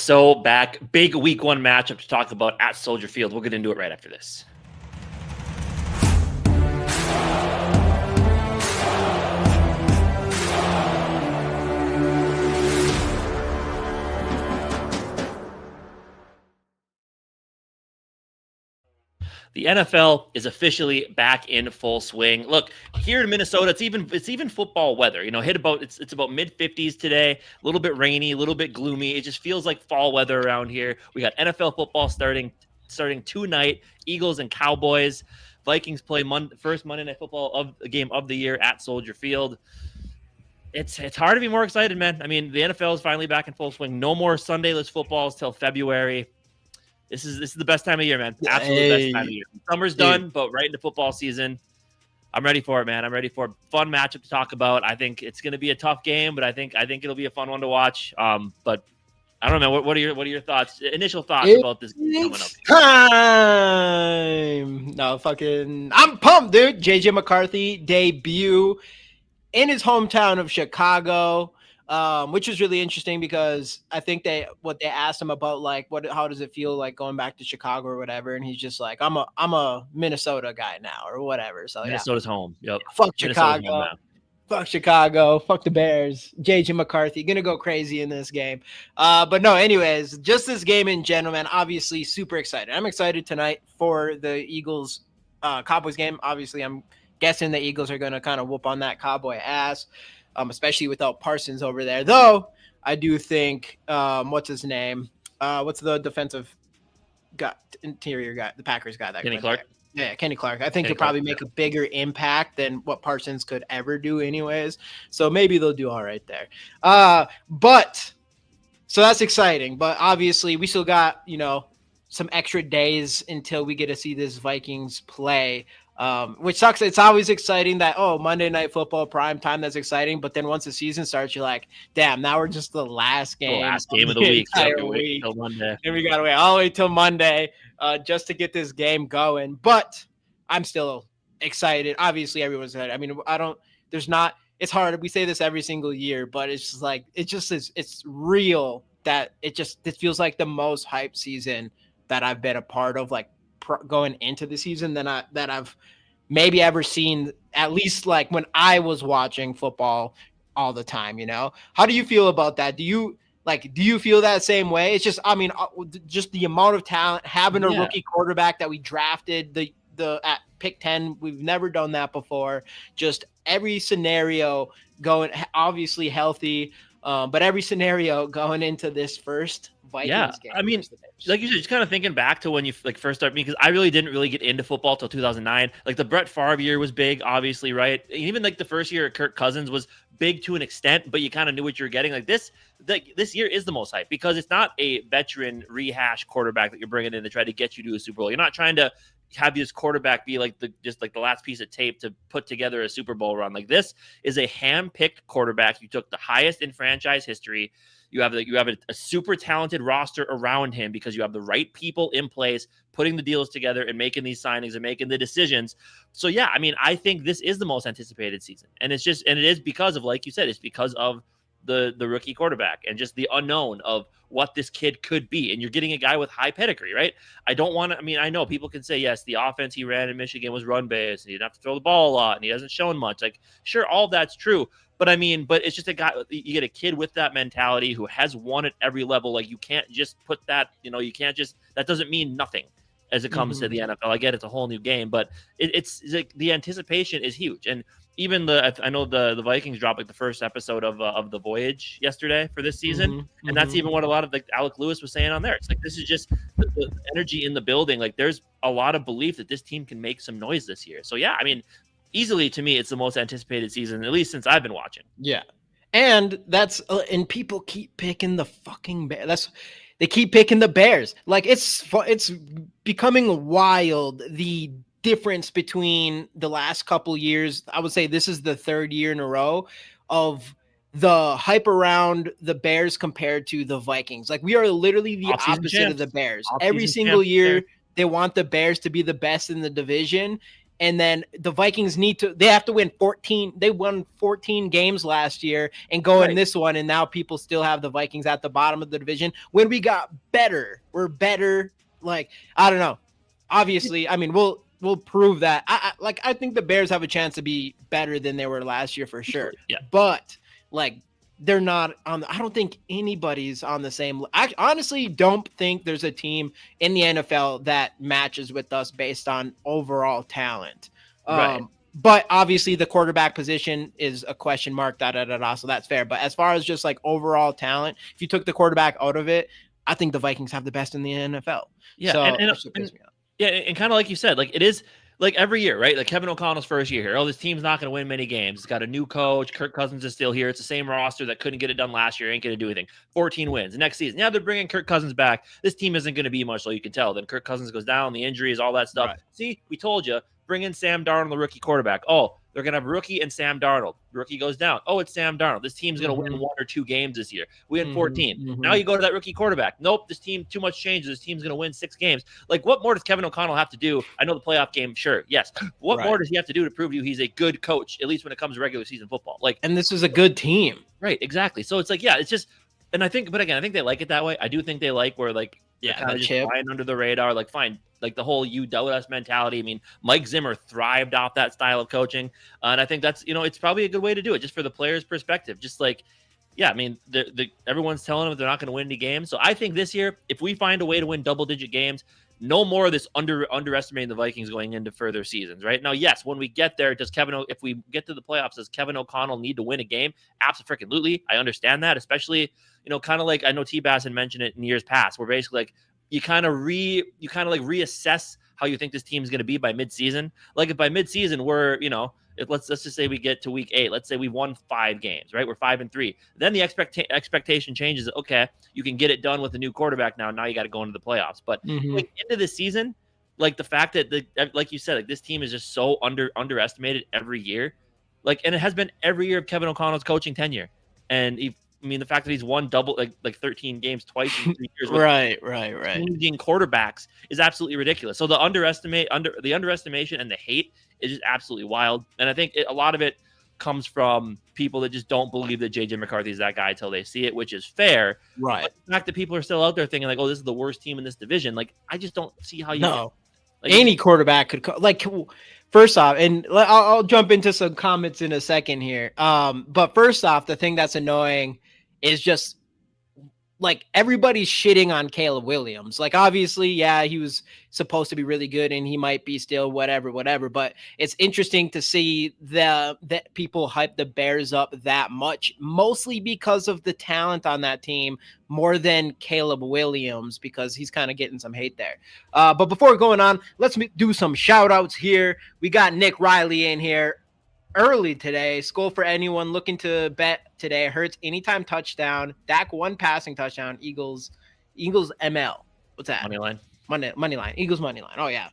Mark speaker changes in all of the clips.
Speaker 1: so back. Big week 1 matchup to talk about at Soldier Field. We'll get into it right after this. The NFL is officially back in full swing. Look, here in Minnesota, it's even football weather. It's about mid-50s today, a little bit rainy, a little bit gloomy. It just feels like fall weather around here. We got NFL football starting tonight. Eagles and Cowboys. Vikings play first Monday Night Football game of the year at Soldier Field. It's hard to be more excited, man. I mean, the NFL is finally back in full swing. No more Sundayless footballs till February. This is the best time of year, man. Absolute best time of year. Summer's done, but right into football season. I'm ready for it, man. I'm ready for a fun matchup to talk about. I think it's going to be a tough game, but I think it'll be a fun one to watch. But I don't know. What are your thoughts? Initial thoughts about this game coming up?
Speaker 2: Time. No, I'm pumped, dude. JJ McCarthy debut in his hometown of Chicago. Which was really interesting because I think what they asked him about, like, how does it feel like going back to Chicago or whatever, and he's just like, I'm a Minnesota guy now or whatever. So
Speaker 1: Minnesota's home. Yep.
Speaker 2: Fuck Chicago. Fuck Chicago. Fuck the Bears. JJ McCarthy gonna go crazy in this game. But no, anyways, just this game in general, man. Obviously, super excited. I'm excited tonight for the Eagles Cowboys game. Obviously, I'm guessing the Eagles are gonna kind of whoop on that Cowboy ass. Especially without Parsons over there. Though, I do think, what's his name? What's the defensive interior guy, the Packers guy?
Speaker 1: Kenny Clark?
Speaker 2: Yeah, Kenny Clark. I think he'll probably make a bigger impact than what Parsons could ever do anyways. So maybe they'll do all right there. So that's exciting. But obviously, we still got, some extra days until we get to see this Vikings play. Which sucks. It's always exciting that, Monday Night Football prime time, that's exciting. But then once the season starts, you're like, damn, now we're just the last game.
Speaker 1: The last game of the week.
Speaker 2: Week. And we got to wait all the way till Monday just to get this game going. But I'm still excited. Obviously, everyone's excited. I mean, it's hard. We say this every single year, but it's just like, it's real that it feels like the most hyped season that I've been a part of, like, going into the season that I've maybe ever seen, at least like when I was watching football all the time. How do you feel about that? Do you feel that same way? It's just, just the amount of talent, having a rookie quarterback that we drafted at pick 10. We've never done that before. Just every scenario going, obviously healthy, but every scenario going into this first Vikings game.
Speaker 1: I mean, like you said, just kind of thinking back to when you first started, because I really didn't get into football till 2009. Like the Brett Favre year was big, obviously, right? Even like the first year of Kirk Cousins was big to an extent, but you kind of knew what you were getting. Like this year is the most hype because it's not a veteran rehash quarterback that you're bringing in to try to get you to a Super Bowl. You're not trying to have this quarterback be like the last piece of tape to put together a Super Bowl run. Like this is a hand-picked quarterback. You took the highest in franchise history. You have a super talented roster around him because you have the right people in place, putting the deals together and making these signings and making the decisions. So yeah, I mean, I think this is the most anticipated season, and it is because of, like you said, it's because of the rookie quarterback and just the unknown of what this kid could be. And you're getting a guy with high pedigree, right? I know people can say, yes, the offense he ran in Michigan was run based and he didn't have to throw the ball a lot and he hasn't shown much. Like, sure, all that's true. But it's just a guy, you get a kid with that mentality who has won at every level. Like, you can't just put that, that doesn't mean nothing as it comes to the NFL. I get it's a whole new game, but it's like the anticipation is huge. And even I know the Vikings dropped like the first episode of The Voyage yesterday for this season. And that's even what a lot of like Alec Lewis was saying on there. It's like, this is just the energy in the building. Like, there's a lot of belief that this team can make some noise this year. So yeah, I mean, easily to me, it's the most anticipated season, at least since I've been watching.
Speaker 2: Yeah. And and people keep picking the fucking Bears. They keep picking the Bears. Like, it's becoming wild, the difference between the last couple years. I would say this is the third year in a row of the hype around the Bears compared to the Vikings. Like, we are literally the opposite of the Bears. Every single year, they want the Bears to be the best in the division. And then the Vikings they have to win 14. They won 14 games last year and go in this one. And now people still have the Vikings at the bottom of the division when we got better. We're better. Like, I don't know. Obviously, I mean, we'll prove that. I think the Bears have a chance to be better than they were last year for sure.
Speaker 1: Yeah.
Speaker 2: But like, they're not on. I don't think anybody's on the same. I honestly don't think there's a team in the NFL that matches with us based on overall talent. But obviously, the quarterback position is a question mark. So that's fair. But as far as just like overall talent, if you took the quarterback out of it, I think the Vikings have the best in the NFL.
Speaker 1: Yeah,
Speaker 2: so,
Speaker 1: and kind of like you said, like it is. Like every year, right? Like Kevin O'Connell's first year here. Oh, this team's not going to win many games. It's got a new coach. Kirk Cousins is still here. It's the same roster that couldn't get it done last year. Ain't going to do anything. 14 wins. The next season, yeah, they're bringing Kirk Cousins back. This team isn't going to be much, so you can tell. Then Kirk Cousins goes down, the injuries, all that stuff. Right. See, we told you. Bring in Sam Darnold, the rookie quarterback. Oh, they're going to have rookie and Sam Darnold. The rookie goes down. Oh, it's Sam Darnold. This team's going to win 1 or 2 games this year. We had 14. Now you go to that rookie quarterback. Nope, this team, too much changes. This team's going to win 6 games. Like, what more does Kevin O'Connell have to do? I know the playoff game, sure, yes. What more does he have to do to prove to you he's a good coach, at least when it comes to regular season football? Like,
Speaker 2: and this is a good team.
Speaker 1: Right, exactly. So it's like, yeah, it's just, and I think, but again, I think they like it that way. I do think they like where, like, kind of just flying under the radar, like, fine. Like the whole you doubt us mentality. I mean, Mike Zimmer thrived off that style of coaching. And I think that's, it's probably a good way to do it just for the player's perspective. Just like, yeah, I mean, everyone's telling them they're not going to win any games. So I think this year, if we find a way to win double-digit games, no more of this underestimating the Vikings going into further seasons, right? Now, yes, when we get there, if we get to the playoffs, does Kevin O'Connell need to win a game? Absolutely. I understand that, especially, kind of like I know T-Bass had mentioned it in years past, where basically like, you kind of reassess how you think this team is going to be by midseason. Like if by midseason we're, let's just say we get to week 8, let's say we won 5 games, right? We're 5-3. Then the expectation changes. Okay, you can get it done with a new quarterback now. Now you got to go into the playoffs. But like, into the season, like the fact that like you said, like this team is just so underestimated every year. Like, and it has been every year of Kevin O'Connell's coaching tenure. And the fact that he's won double like 13 games twice in 3 years,
Speaker 2: right,
Speaker 1: changing quarterbacks is absolutely ridiculous. So the underestimation and the hate is just absolutely wild. And I think a lot of it comes from people that just don't believe that JJ McCarthy is that guy until they see it, which is fair.
Speaker 2: Right.
Speaker 1: But the fact that people are still out there thinking like, oh, this is the worst team in this division. Like, I just don't see how you.
Speaker 2: No, any quarterback could First off, and I'll jump into some comments in a second here. But first off, the thing that's annoying is just like everybody's shitting on Caleb Williams. Like, obviously, yeah, he was supposed to be really good and he might be still whatever. But it's interesting to see that people hype the Bears up that much, mostly because of the talent on that team more than Caleb Williams, because he's kind of getting some hate there. But before going on, let's do some shout outs here. We got Nick Riley in here early today. Skol for anyone looking to bet today. Hurts anytime touchdown. Dak 1 passing touchdown. Eagles ML. What's that?
Speaker 1: Money line.
Speaker 2: Eagles money line. Oh yeah.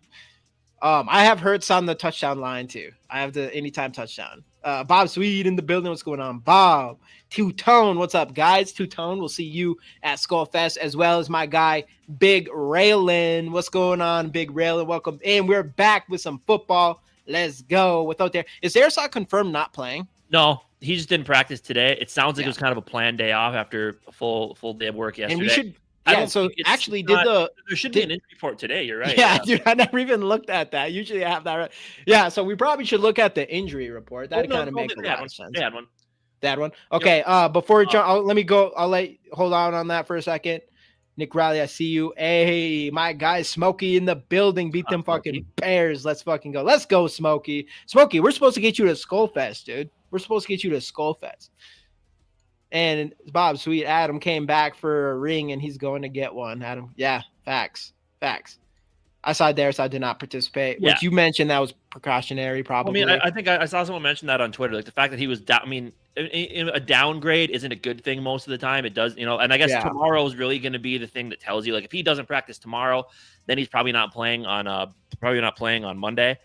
Speaker 2: I have Hurts on the touchdown line too. I have the anytime touchdown. Bob Sweet in the building. What's going on? Bob. Two-Tone. What's up, guys? Two-Tone. We'll see you at Skol Fest, as well as my guy, Big Raylin. What's going on, Big Raylin? Welcome. And we're back with some football. Let's go. Without there. Is Airsoft confirmed not playing?
Speaker 1: No, he just didn't practice today. It sounds like it was kind of a planned day off after a full day of work yesterday.
Speaker 2: And we should. There
Speaker 1: should be an injury report today. You're right.
Speaker 2: Yeah, dude, I never even looked at that. Usually I have that right. Yeah, so we probably should look at the injury report. That kind of makes a lot of sense. That one. Okay. Before we jump, let me go. Hold on that for a second. Nick Riley, I see you. Hey, my guy Smokey in the building. Beat them fucking Bears. Let's fucking go. Let's go, Smokey. Smokey, we're supposed to get you to Skol Fest, dude. We're supposed to get you to Skol Fest. And Bob Sweet Adam came back for a ring and he's going to get one. Adam. Yeah, facts. I saw there, so I did not participate.
Speaker 1: Yeah.
Speaker 2: Which you mentioned that was precautionary, probably.
Speaker 1: I mean, I think I saw someone mention that on Twitter. Like the fact that he was down. I mean, a downgrade isn't a good thing most of the time. It does, and I guess tomorrow is really going to be the thing that tells you. Like if he doesn't practice tomorrow, then he's probably not playing on Monday.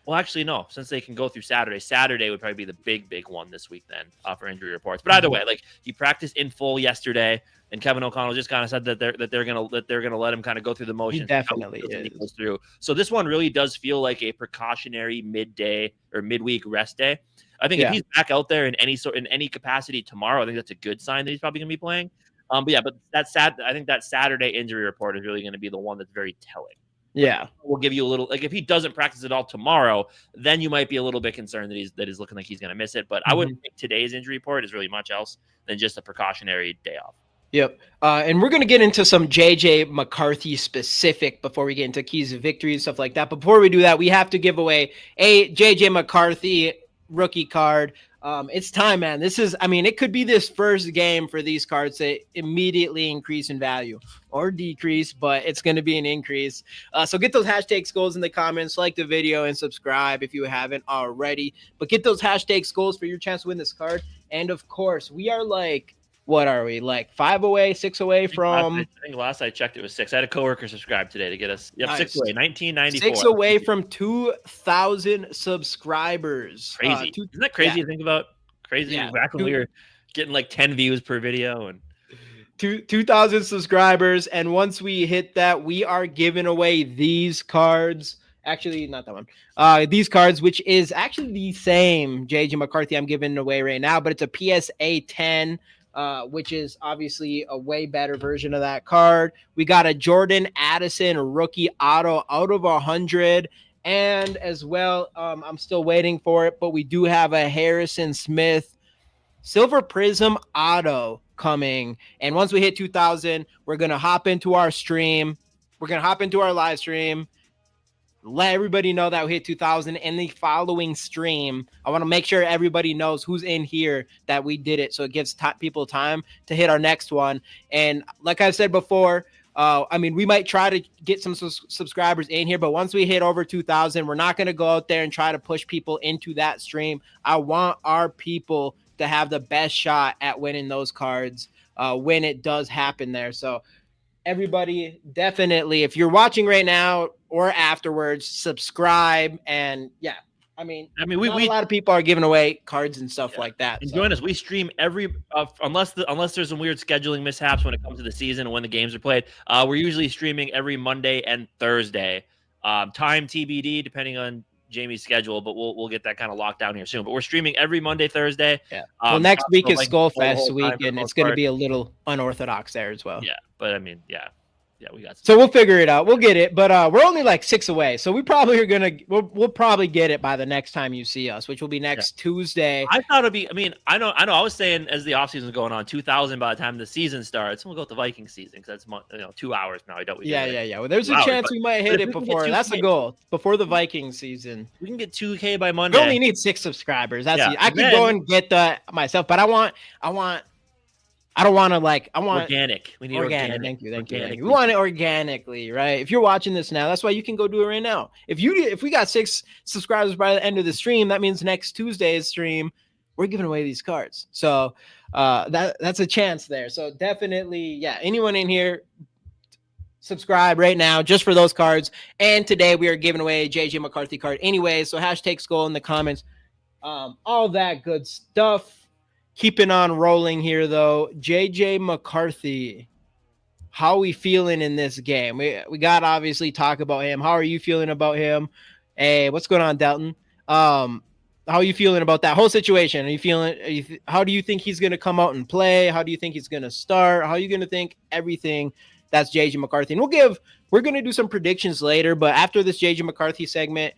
Speaker 1: Well, actually, no. Since they can go through Saturday would probably be the big one this week then for injury reports. But either way, like he practiced in full yesterday, and Kevin O'Connell just kind of said that they're gonna let him kind of go through the motions.
Speaker 2: He definitely
Speaker 1: he goes through. So this one really does feel like a precautionary midday or midweek rest day. I think if he's back out there in any capacity tomorrow, I think that's a good sign that he's probably gonna be playing. But I think that Saturday injury report is really going to be the one that's very telling.
Speaker 2: Yeah,
Speaker 1: we'll give you a little, like if he doesn't practice at all tomorrow, then you might be a little bit concerned that he's looking like he's going to miss it. But I wouldn't think today's injury report is really much else than just a precautionary day off.
Speaker 2: Yep. And we're going to get into some JJ McCarthy specific before we get into keys of victory and stuff like that. But before we do that, we have to give away a JJ McCarthy rookie card. It's time, man. It could be this first game for these cards to immediately increase in value or decrease, but it's going to be an increase. So get those hashtag Skols in the comments, like the video, and subscribe if you haven't already. But get those hashtag Skols for your chance to win this card. And of course, we are like, what are we, like 5 away, 6 away from?
Speaker 1: I think last I checked it was 6. I had a coworker subscribe today to get us. Yep,
Speaker 2: nice.
Speaker 1: 6 away, 1994.
Speaker 2: 6 away from 2,000 subscribers.
Speaker 1: Crazy. Isn't that crazy to think about? Crazy. Yeah. Back when we were getting like 10 views per video and
Speaker 2: 2,000 subscribers. And once we hit that, we are giving away these cards. Actually, not that one. These cards, which is actually the same JJ McCarthy I'm giving away right now, but it's a PSA 10. Which is obviously a way better version of that card. We got a Jordan Addison rookie auto out of 100. And as well, I'm still waiting for it, but we do have a Harrison Smith Silver Prism auto coming. And once we hit 2,000, we're going to hop into our stream. We're going to hop into our live stream. Let everybody know that we hit 2,000 in the following stream. I want to make sure everybody knows who's in here that we did it, so it gives people time to hit our next one. And like I said before, we might try to get some subscribers in here, but once we hit over 2,000, we're not going to go out there and try to push people into that stream. I want our people to have the best shot at winning those cards when it does happen there. So everybody, definitely, if you're watching right now or afterwards, subscribe. And we a lot of people are giving away cards and stuff like that.
Speaker 1: And join us. We stream every unless there's some weird scheduling mishaps when it comes to the season and when the games are played. We're usually streaming every Monday and Thursday. Time TBD, depending on Jamie's schedule, but we'll get that kind of locked down here soon. But we're streaming every Monday, Thursday.
Speaker 2: Yeah. Well, next week is Skol Fest week, and it's going to be a little unorthodox there as well.
Speaker 1: Yeah, but we got.
Speaker 2: So we'll figure it out. We'll get it, but we're only like 6 away, so we probably are we'll probably get it by the next time you see us, which will be next Tuesday.
Speaker 1: I thought it'd be. I know. I was saying as the offseason is going on, 2,000 by the time the season starts. We'll go with the Vikings season because that's 2 hours now.
Speaker 2: Yeah. Well, there's a chance we might hit it before. That's the goal before the Vikings season.
Speaker 1: We can get 2K by Monday.
Speaker 2: We only need 6 subscribers. I could go and get that myself, but I want
Speaker 1: organic. We need organic.
Speaker 2: Thank you. We want it organically, right? If you're watching this now, that's why you can go do it right now. If we got 6 subscribers by the end of the stream, that means next Tuesday's stream, we're giving away these cards. So that's a chance there. So definitely, anyone in here, subscribe right now just for those cards. And today we are giving away a JJ McCarthy card anyway. So hashtag Skol in the comments. All that good stuff. Keeping on rolling here, though. JJ McCarthy, how are we feeling in this game? We got to obviously talk about him. How are you feeling about him? Hey, what's going on, Dalton? How are you feeling about that whole situation? How do you think he's going to come out and play? How do you think he's going to start? How are you going to think everything that's JJ McCarthy? And we're going to do some predictions later, but after this JJ McCarthy segment,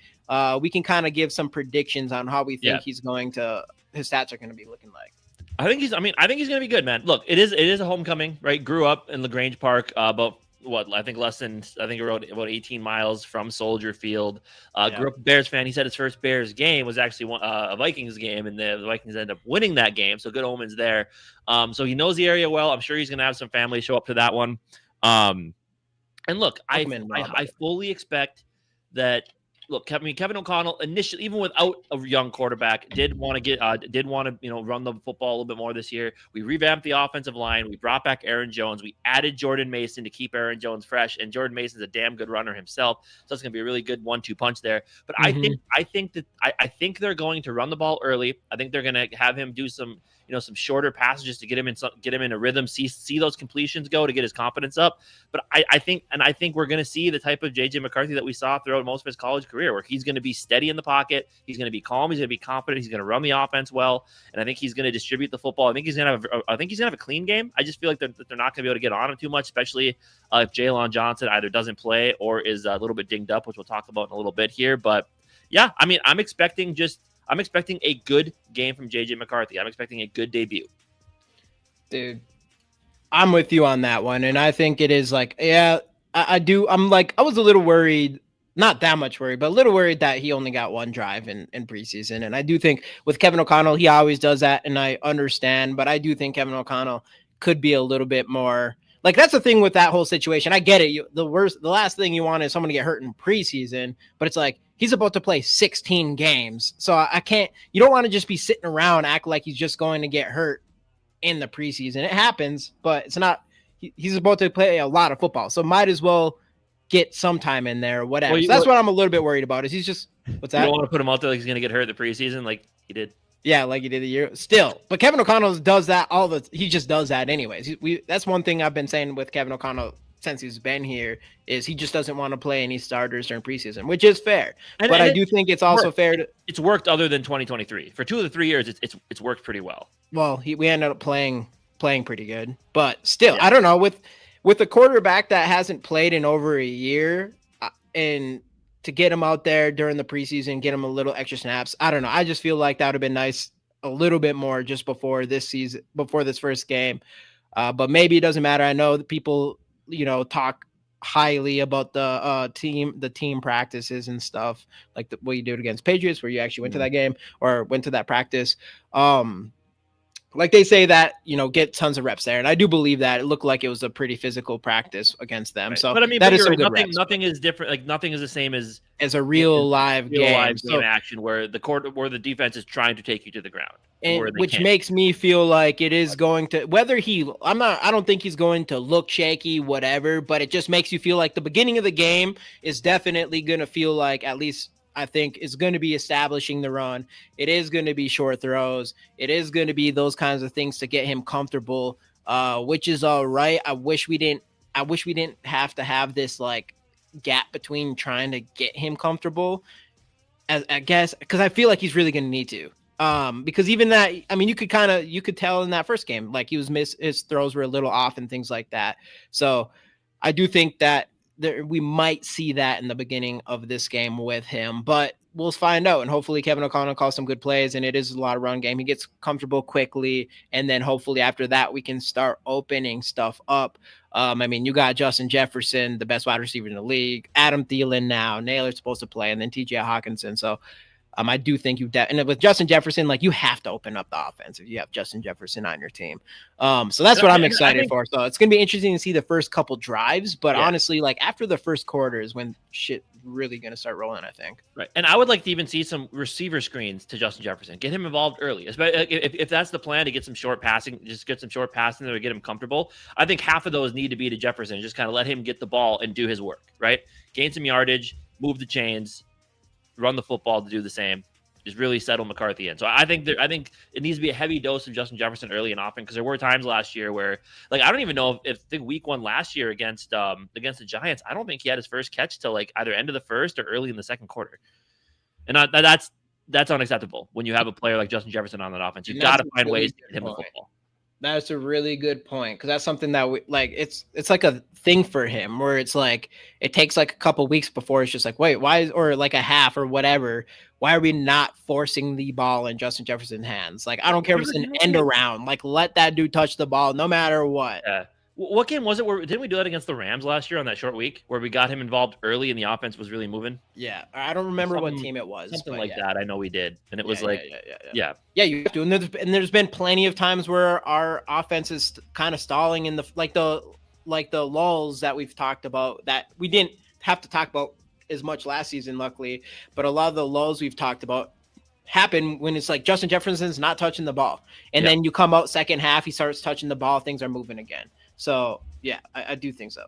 Speaker 2: we can kind of give some predictions on how we think his stats are going to be looking like.
Speaker 1: I think he's going to be good, man. Look, it is a homecoming, right? Grew up in LaGrange Park, about about 18 miles from Soldier Field. Grew up a Bears fan. He said his first Bears game was actually a Vikings game, and the Vikings ended up winning that game. So good omens there. So he knows the area well. I'm sure he's going to have some family show up to that one. And look, I fully expect that look, Kevin O'Connell initially, even without a young quarterback, did want to run the football a little bit more this year. We revamped the offensive line. We brought back Aaron Jones. We added Jordan Mason to keep Aaron Jones fresh, and Jordan Mason's a damn good runner himself, so it's going to be a really good 1-2 punch there. But I think they're going to run the ball early. I think they're going to have him do some shorter passages to get him in a rhythm, see those completions go to get his confidence up. But I think we're going to see the type of JJ McCarthy that we saw throughout most of his college career, where he's going to be steady in the pocket, he's going to be calm, he's going to be confident, he's going to run the offense well, and I think he's going to distribute the football. I think he's going to have a clean game. I just feel like they're not going to be able to get on him too much, especially if Jalen Johnson either doesn't play or is a little bit dinged up, which we'll talk about in a little bit here. But yeah, I mean, I'm expecting a good game from JJ McCarthy. I'm expecting a good debut.
Speaker 2: Dude, I'm with you on that one. And I think it is like, yeah, I do. I was a little worried, not that much worried, but a little worried that he only got one drive in preseason. And I do think with Kevin O'Connell, he always does that. And I understand, but I do think Kevin O'Connell could be a little bit more. Like, that's the thing with that whole situation. I get it. The last thing you want is someone to get hurt in preseason, but it's like, he's about to play 16 games. So you don't want to just be sitting around, act like he's just going to get hurt in the preseason. It happens, but it's not, he's about to play a lot of football. So might as well get some time in there, whatever. So that's what I'm a little bit worried about is he's just, what's that?
Speaker 1: You don't want to put him out there like he's going to get hurt in the preseason like he did.
Speaker 2: Yeah, like he did the year still. But Kevin O'Connell does that he just does that anyways. That's one thing I've been saying with Kevin O'Connell since he's been here is he just doesn't want to play any starters during preseason, which is fair. But I do think it's also fair to.
Speaker 1: It's worked other than 2023. For 2 of the 3 years, it's worked pretty well.
Speaker 2: Well, we ended up playing pretty good, but still, yeah. I don't know with a quarterback that hasn't played in over a year, and to get him out there during the preseason, get him a little extra snaps. I don't know. I just feel like that would have been nice a little bit more just before this first game. But maybe it doesn't matter. I know that people, talk highly about the team practices and stuff, like what you did against Patriots, where you actually went to that game or went to that practice. Like they say that, get tons of reps there. And I do believe that it looked like it was a pretty physical practice against them. Right. So
Speaker 1: but I mean,
Speaker 2: that is some good reps.
Speaker 1: Nothing is different. Like nothing is the same as
Speaker 2: a real live game
Speaker 1: action where the defense is trying to take you to the ground.
Speaker 2: And which makes me feel like it is going to, I don't think he's going to look shaky, whatever, but it just makes you feel like the beginning of the game is definitely going to feel like, at least I think, is going to be establishing the run. It is going to be short throws. It is going to be those kinds of things to get him comfortable, which is all right. I wish we didn't have to have this like gap between trying to get him comfortable, I guess, because I feel like he's really going to need to. Because even that, I mean, you could tell in that first game, like his throws were a little off and things like that. So I do think that we might see that in the beginning of this game with him, but we'll find out. And hopefully Kevin O'Connell calls some good plays, and it is a lot of run game. He gets comfortable quickly. And then hopefully after that, we can start opening stuff up. I mean, you got Justin Jefferson, the best wide receiver in the league, Adam Thielen now, Naylor's supposed to play, and then TJ Hawkinson. So I do think and with Justin Jefferson, like, you have to open up the offense if you have Justin Jefferson on your team. So that's what I'm excited for. So it's going to be interesting to see the first couple drives, but honestly, like after the first quarter is when shit really going to start rolling, I think.
Speaker 1: Right. And I would like to even see some receiver screens to Justin Jefferson, get him involved early. If that's the plan, to get some short passing, just get some short passing there to get him comfortable. I think half of those need to be to Jefferson, just kind of let him get the ball and do his work, right? Gain some yardage, move the chains, run the football to do the same, just really settle McCarthy in. So I think it needs to be a heavy dose of Justin Jefferson early and often, because there were times last year where, like, I don't even know if week 1 last year against the Giants, I don't think he had his first catch till like either end of the first or early in the second quarter. And that's unacceptable when you have a player like Justin Jefferson on that offense. You've got to find ways to get him the football.
Speaker 2: That's a really good point, because that's something that we like. It's like a thing for him where it's like it takes like a couple weeks before it's just like, wait, why or like a half or whatever. Why are we not forcing the ball in Justin Jefferson's hands? Like, I don't care if it's an end around. Like, let that dude touch the ball no matter what.
Speaker 1: Yeah. What game was it? Didn't we do that against the Rams last year on that short week where we got him involved early and the offense was really moving?
Speaker 2: Yeah, I don't remember what team it was.
Speaker 1: Something like that. I know we did, and it was like, yeah.
Speaker 2: You have to. And there's been plenty of times where our offense is kind of stalling in the lulls that we've talked about that we didn't have to talk about as much last season, luckily, but a lot of the lulls we've talked about happen when it's like Justin Jefferson's not touching the ball. And then you come out second half, he starts touching the ball, things are moving again. So, yeah, I do think so.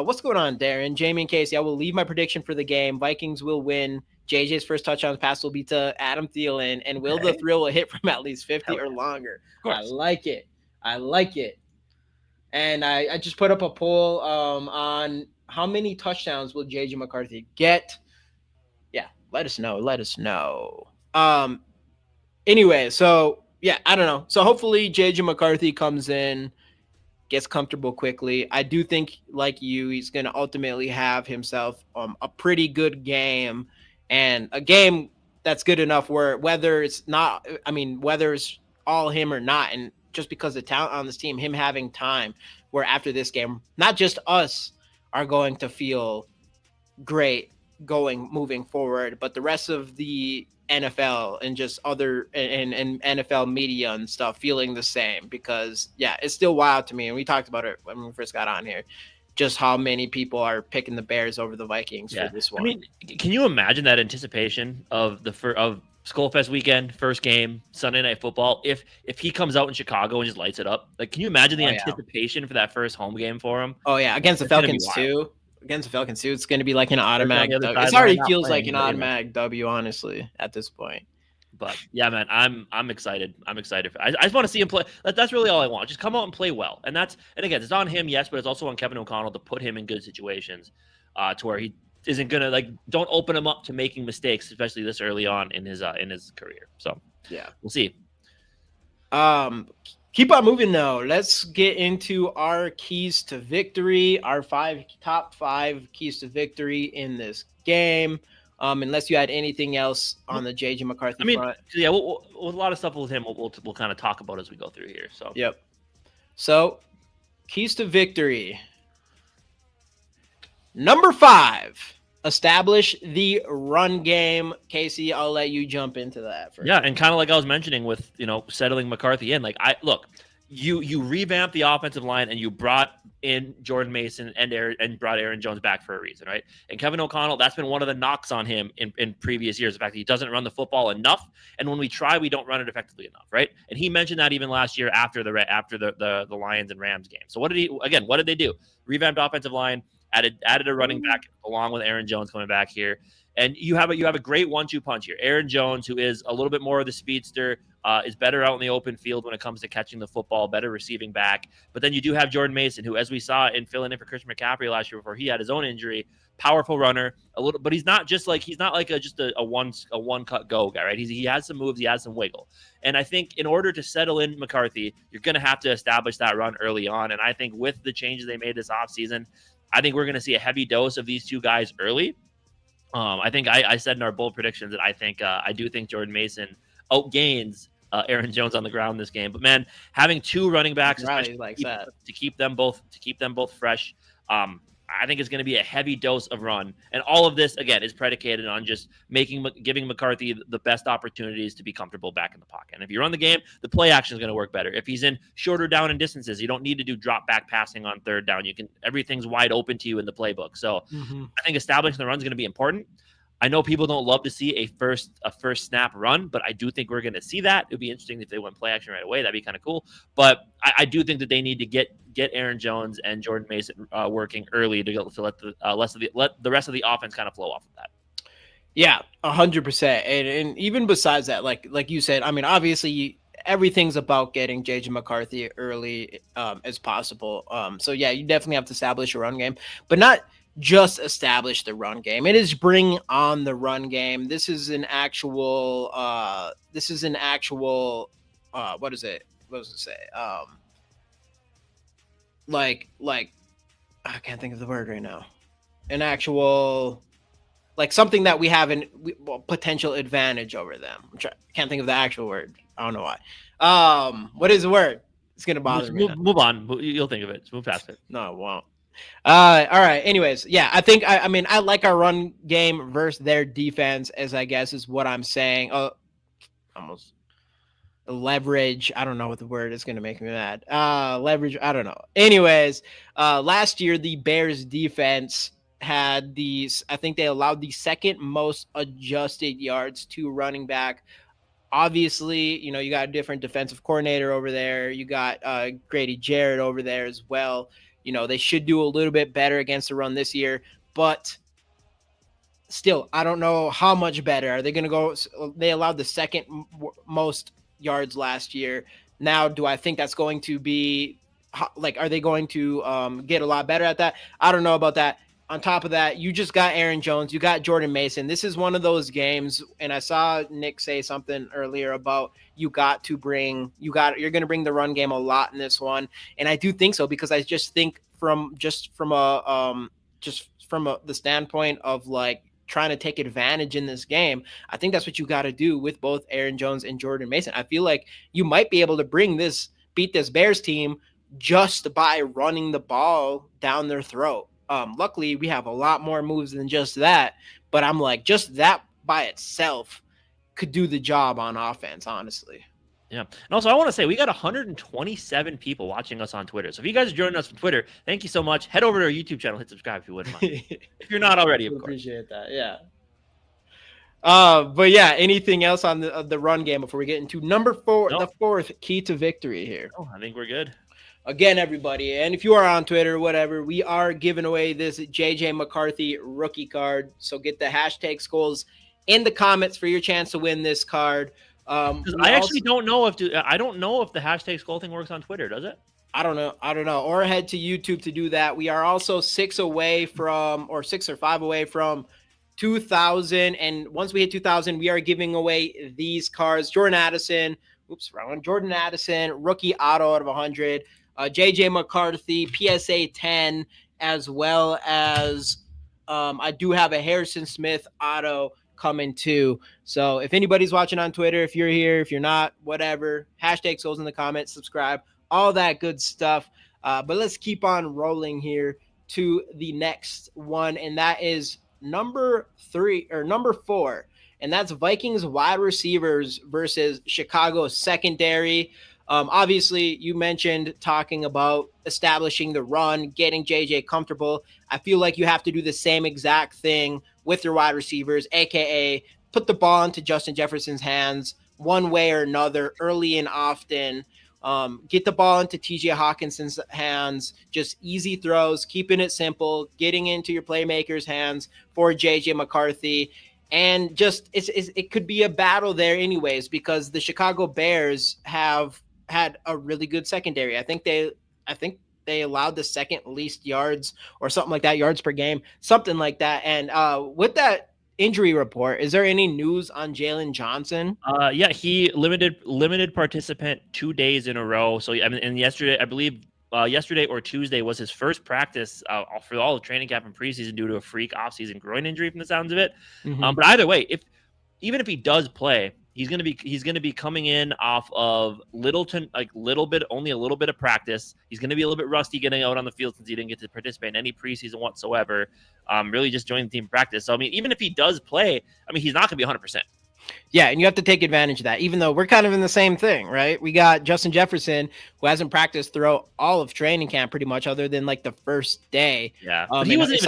Speaker 2: What's going on, Darren? Jamie and Casey, I will leave my prediction for the game. Vikings will win. JJ's first touchdown pass will be to Adam Thielen, and Will the Thrill will hit from at least 50 or longer. I like it. And I just put up a poll on how many touchdowns will JJ McCarthy get. Yeah, let us know. Anyway, so yeah, I don't know. So hopefully JJ McCarthy comes in, gets comfortable quickly. I do think, like you, he's going to ultimately have himself a pretty good game, and a game that's good enough where whether it's all him or not, and just because the talent on this team, him having time where after this game, not just us are going to feel great moving forward, but the rest of the NFL and just other and NFL media and stuff feeling the same, because it's still wild to me, and we talked about it when we first got on here, just how many people are picking the Bears over the Vikings for this one.
Speaker 1: I mean, can you imagine that anticipation of of Skol Fest weekend, first game, Sunday Night Football? If he comes out in Chicago and just lights it up, like, can you imagine the anticipation for that first home game for him?
Speaker 2: Oh yeah, against the Falcons too. Against the Falcons too, it's going to be like an automatic W. It already feels like an automatic W, honestly, at this point.
Speaker 1: But yeah, man, I'm excited. I just want to see him play. That's really all I want. Just come out and play well. And again, it's on him, yes, but it's also on Kevin O'Connell to put him in good situations, to where he isn't gonna don't open him up to making mistakes, especially this early on in his career. So
Speaker 2: yeah,
Speaker 1: we'll see.
Speaker 2: Keep on moving though. Let's get into our keys to victory, our top five keys to victory in this game. Unless you had anything else on the JJ McCarthy front.
Speaker 1: Yeah, we'll a lot of stuff with him we'll kind of talk about as we go through here. So
Speaker 2: yep. So keys to victory. Number 5. Establish the run game. Casey, I'll let you jump into that first.
Speaker 1: Yeah, and kind of like I was mentioning with, settling McCarthy in, you revamped the offensive line and you brought in Jordan Mason and brought Aaron Jones back for a reason, right? And Kevin O'Connell, that's been one of the knocks on him in previous years, the fact that he doesn't run the football enough, and when we try, we don't run it effectively enough, right? And he mentioned that even last year after the Lions and Rams game. So what did they do? Revamped offensive line, added a running back along with Aaron Jones coming back here. And you have a great 1-2 punch here. Aaron Jones, who is a little bit more of the speedster, is better out in the open field when it comes to catching the football, better receiving back. But then you do have Jordan Mason, who, as we saw in filling in for Christian McCaffrey last year before he had his own injury, powerful runner, but he's not just like a one cut go guy, right? He has some moves, he has some wiggle. And I think in order to settle in McCarthy, you're going to have to establish that run early on. And I think with the changes they made this offseason, I think we're going to see a heavy dose of these two guys early. I think I said in our bold predictions that I do think Jordan Mason outgains Aaron Jones on the ground this game. But man, having two running backs to keep them both fresh, I think it's going to be a heavy dose of run. And all of this, again, is predicated on just giving McCarthy the best opportunities to be comfortable back in the pocket. And if you run the game, the play action is going to work better. If he's in shorter down and distances, you don't need to do drop back passing on third down. Everything's wide open to you in the playbook. So I think establishing the run is going to be important. I know people don't love to see a first snap run, but I do think we're going to see that. It would be interesting if they went play action right away. That'd be kind of cool. But I do think that they need to get Aaron Jones and Jordan Mason working early to let the rest of the offense kind of flow off of that.
Speaker 2: Yeah, 100%. And even besides that, like you said, I mean, obviously everything's about getting JJ McCarthy early as possible. So yeah, you definitely have to establish a run game, but not just establish the run game. It is bring on the run game. This is an actual what does it say? Like I can't think of the word right now. An actual, like, something that we have potential advantage over them. I can't think of the actual word. I don't know why. What is the word? It's gonna bother me.
Speaker 1: Move on. You'll think of it. Move past it.
Speaker 2: No, it won't. All right. Anyways, yeah, I think I like our run game versus their defense, as I guess is what I'm saying. Almost leverage. I don't know what the word is going to make me mad. Leverage. I don't know. Anyways, last year the Bears defense had these, I think they allowed the second most adjusted yards to running back. Obviously, you got a different defensive coordinator over there. You got Grady Jarrett over there as well. They should do a little bit better against the run this year, but still, I don't know how much better. Are they going to go? They allowed the second most yards last year. Now, do I think that's going to be like, are they going to get a lot better at that? I don't know about that. On top of that, you just got Aaron Jones. You got Jordan Mason. This is one of those games, and I saw Nick say something earlier about you're going to bring the run game a lot in this one, and I do think so, because I just think from the standpoint of like trying to take advantage in this game, I think that's what you got to do with both Aaron Jones and Jordan Mason. I feel like you might be able to beat this Bears team just by running the ball down their throat. Luckily, we have a lot more moves than just that, but I'm like, just that by itself could do the job on offense, honestly.
Speaker 1: Yeah. And also, I want to say we got 127 people watching us on Twitter. So if you guys are joining us from Twitter, thank you so much. Head over to our YouTube channel, hit subscribe if you wouldn't mind. If you're not already, of course.
Speaker 2: Appreciate that. Yeah. But yeah, anything else on the run game before we get into number 4, the fourth key to victory here?
Speaker 1: Oh, I think we're good.
Speaker 2: Again, everybody, and if you are on Twitter, whatever, we are giving away this JJ McCarthy rookie card. So get the hashtag Skols in the comments for your chance to win this card.
Speaker 1: I actually don't know if the hashtag Skol thing works on Twitter. Does it?
Speaker 2: I don't know. Or head to YouTube to do that. We are also 6 or 5 away from 2,000. And once we hit 2,000, we are giving away these cards. Jordan Addison, rookie auto out of 100. JJ McCarthy, PSA 10, as well as I do have a Harrison Smith auto coming too. So if anybody's watching on Twitter, if you're here, if you're not, whatever, hashtag Skols in the comments, subscribe, all that good stuff. But let's keep on rolling here to the next one, and that is number 4, and that's Vikings wide receivers versus Chicago secondary. Obviously, you mentioned talking about establishing the run, getting JJ comfortable. I feel like you have to do the same exact thing with your wide receivers, aka put the ball into Justin Jefferson's hands one way or another, early and often. Get the ball into TJ Hawkinson's hands, just easy throws, keeping it simple, getting into your playmakers' hands for JJ McCarthy. And just it could be a battle there anyways, because the Chicago Bears have had a really good secondary. I think they allowed the second least yards or something like that, yards per game, something like that. And with that injury report, is there any news on Jalen Johnson?
Speaker 1: Yeah, he limited participant 2 days in a row. So I mean, and yesterday, I believe yesterday or Tuesday was his first practice for all of training camp and preseason due to a freak offseason groin injury from the sounds of it.
Speaker 2: Mm-hmm.
Speaker 1: But either way, even if he does play, he's going to be coming in off of only a little bit of practice. He's going to be a little bit rusty getting out on the field since he didn't get to participate in any preseason whatsoever. Really just joined the team practice. So I mean, even if he does play, I mean, he's not going to be 100%.
Speaker 2: Yeah, and you have to take advantage of that, even though we're kind of in the same thing, right? We got Justin Jefferson, who hasn't practiced throughout all of training camp pretty much, other than like the first day.
Speaker 1: Yeah, but he wasn't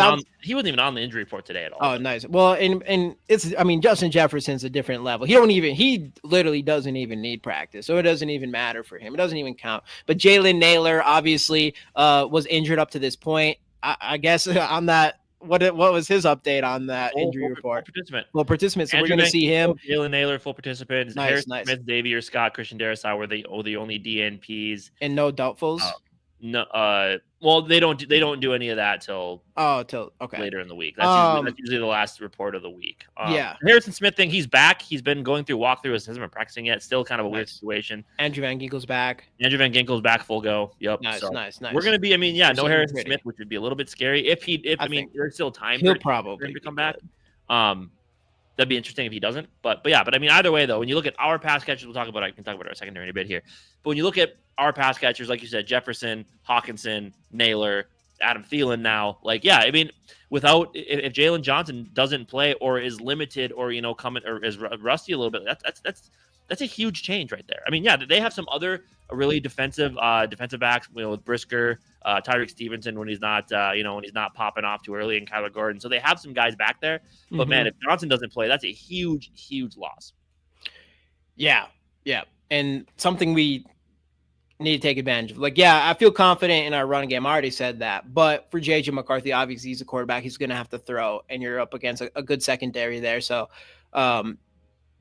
Speaker 1: even on the injury report today at all.
Speaker 2: Oh, nice. Well, and it's, I mean, Justin Jefferson's a different level. He literally doesn't even need practice, so it doesn't even matter for him. It doesn't even count. But Jalen Naylor obviously was injured up to this point. I guess on that. What was his update on that injury report? Full participant. So we're going to see him.
Speaker 1: Jalen Naylor, full participant.
Speaker 2: Nice.
Speaker 1: Smith, Xavier Scott, Christian Darrisaw were the only DNPs.
Speaker 2: And no doubtfuls?
Speaker 1: No. Well, they don't do any of that till later in the week. That's usually the last report of the week.
Speaker 2: Yeah.
Speaker 1: Harrison Smith thing, he's back. He's been going through walkthroughs. Hasn't been practicing yet. Still kind of a weird situation.
Speaker 2: Andrew Van Ginkel's back.
Speaker 1: Full go. Yep.
Speaker 2: Nice.
Speaker 1: We're gonna be. I mean, yeah, no Harrison Smith, which would be a little bit scary. I mean, there's still time.
Speaker 2: He'll probably
Speaker 1: to come back. That'd be interesting if he doesn't. But I mean, either way though, when you look at our pass catchers, I can talk about our secondary in a bit here. But when you look at our pass catchers, like you said, Jefferson, Hawkinson, Naylor, Adam Thielen now, like, yeah, I mean, if Jalen Johnson doesn't play or is limited or, coming or is rusty a little bit, That's a huge change right there. I mean, yeah, they have some other really defensive backs, with Brisker, Tyreek Stevenson when he's not popping off too early, and Kyler Gordon. So they have some guys back there. But man, if Johnson doesn't play, that's a huge, huge loss.
Speaker 2: Yeah. And something we need to take advantage of. Like, yeah, I feel confident in our run game. I already said that. But for JJ McCarthy, obviously he's a quarterback. He's going to have to throw, and you're up against a good secondary there. So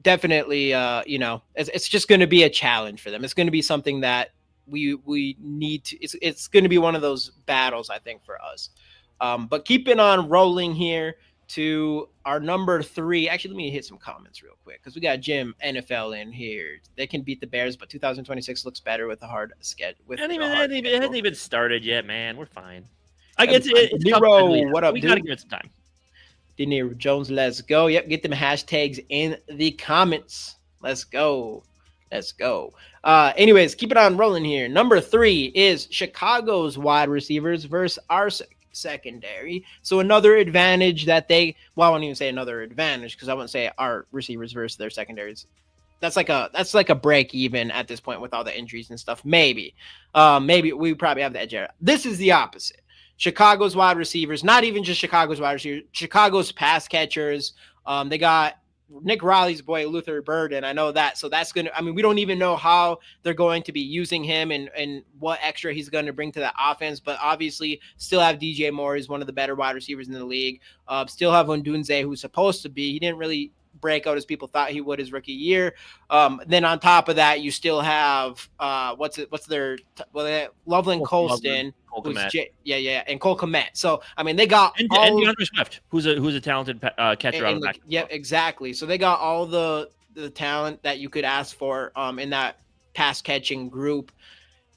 Speaker 2: definitely, it's just going to be a challenge for them. It's going to be something that we need to. It's going to be one of those battles, I think, for us. But keeping on rolling here to our number 3. Actually, let me hit some comments real quick because we got Jim NFL in here. They can beat the Bears, but 2026 looks better with a hard schedule. It
Speaker 1: hasn't even started yet, man. We're fine. I guess it's
Speaker 2: Nero, what up,
Speaker 1: we
Speaker 2: dude?
Speaker 1: gotta give it some time.
Speaker 2: De Niro Jones, let's go. Yep, get them hashtags in the comments. Let's go. Anyways, keep it on rolling here. Number 3 is Chicago's wide receivers versus our secondary. So another advantage that I won't even say another advantage because I wouldn't say our receivers versus their secondaries. That's like a break even at this point with all the injuries and stuff. Maybe we probably have the edge there. This is the opposite. Chicago's wide receivers, not even just Chicago's wide receivers, Chicago's pass catchers. They got Nick Riley's boy, Luther Burden. I know that. So that's going to, we don't even know how they're going to be using him and what extra he's going to bring to the offense. But obviously still have DJ Moore, who's one of the better wide receivers in the league. Still have Ondunze, who's supposed to be. He didn't really break out as people thought he would his rookie year. Then on top of that, you still have Loveland Colston. And Cole Kmet. So they got
Speaker 1: and DeAndre Swift, who's a talented catcher on the back.
Speaker 2: Yeah, exactly. So they got all the talent that you could ask for in that pass catching group.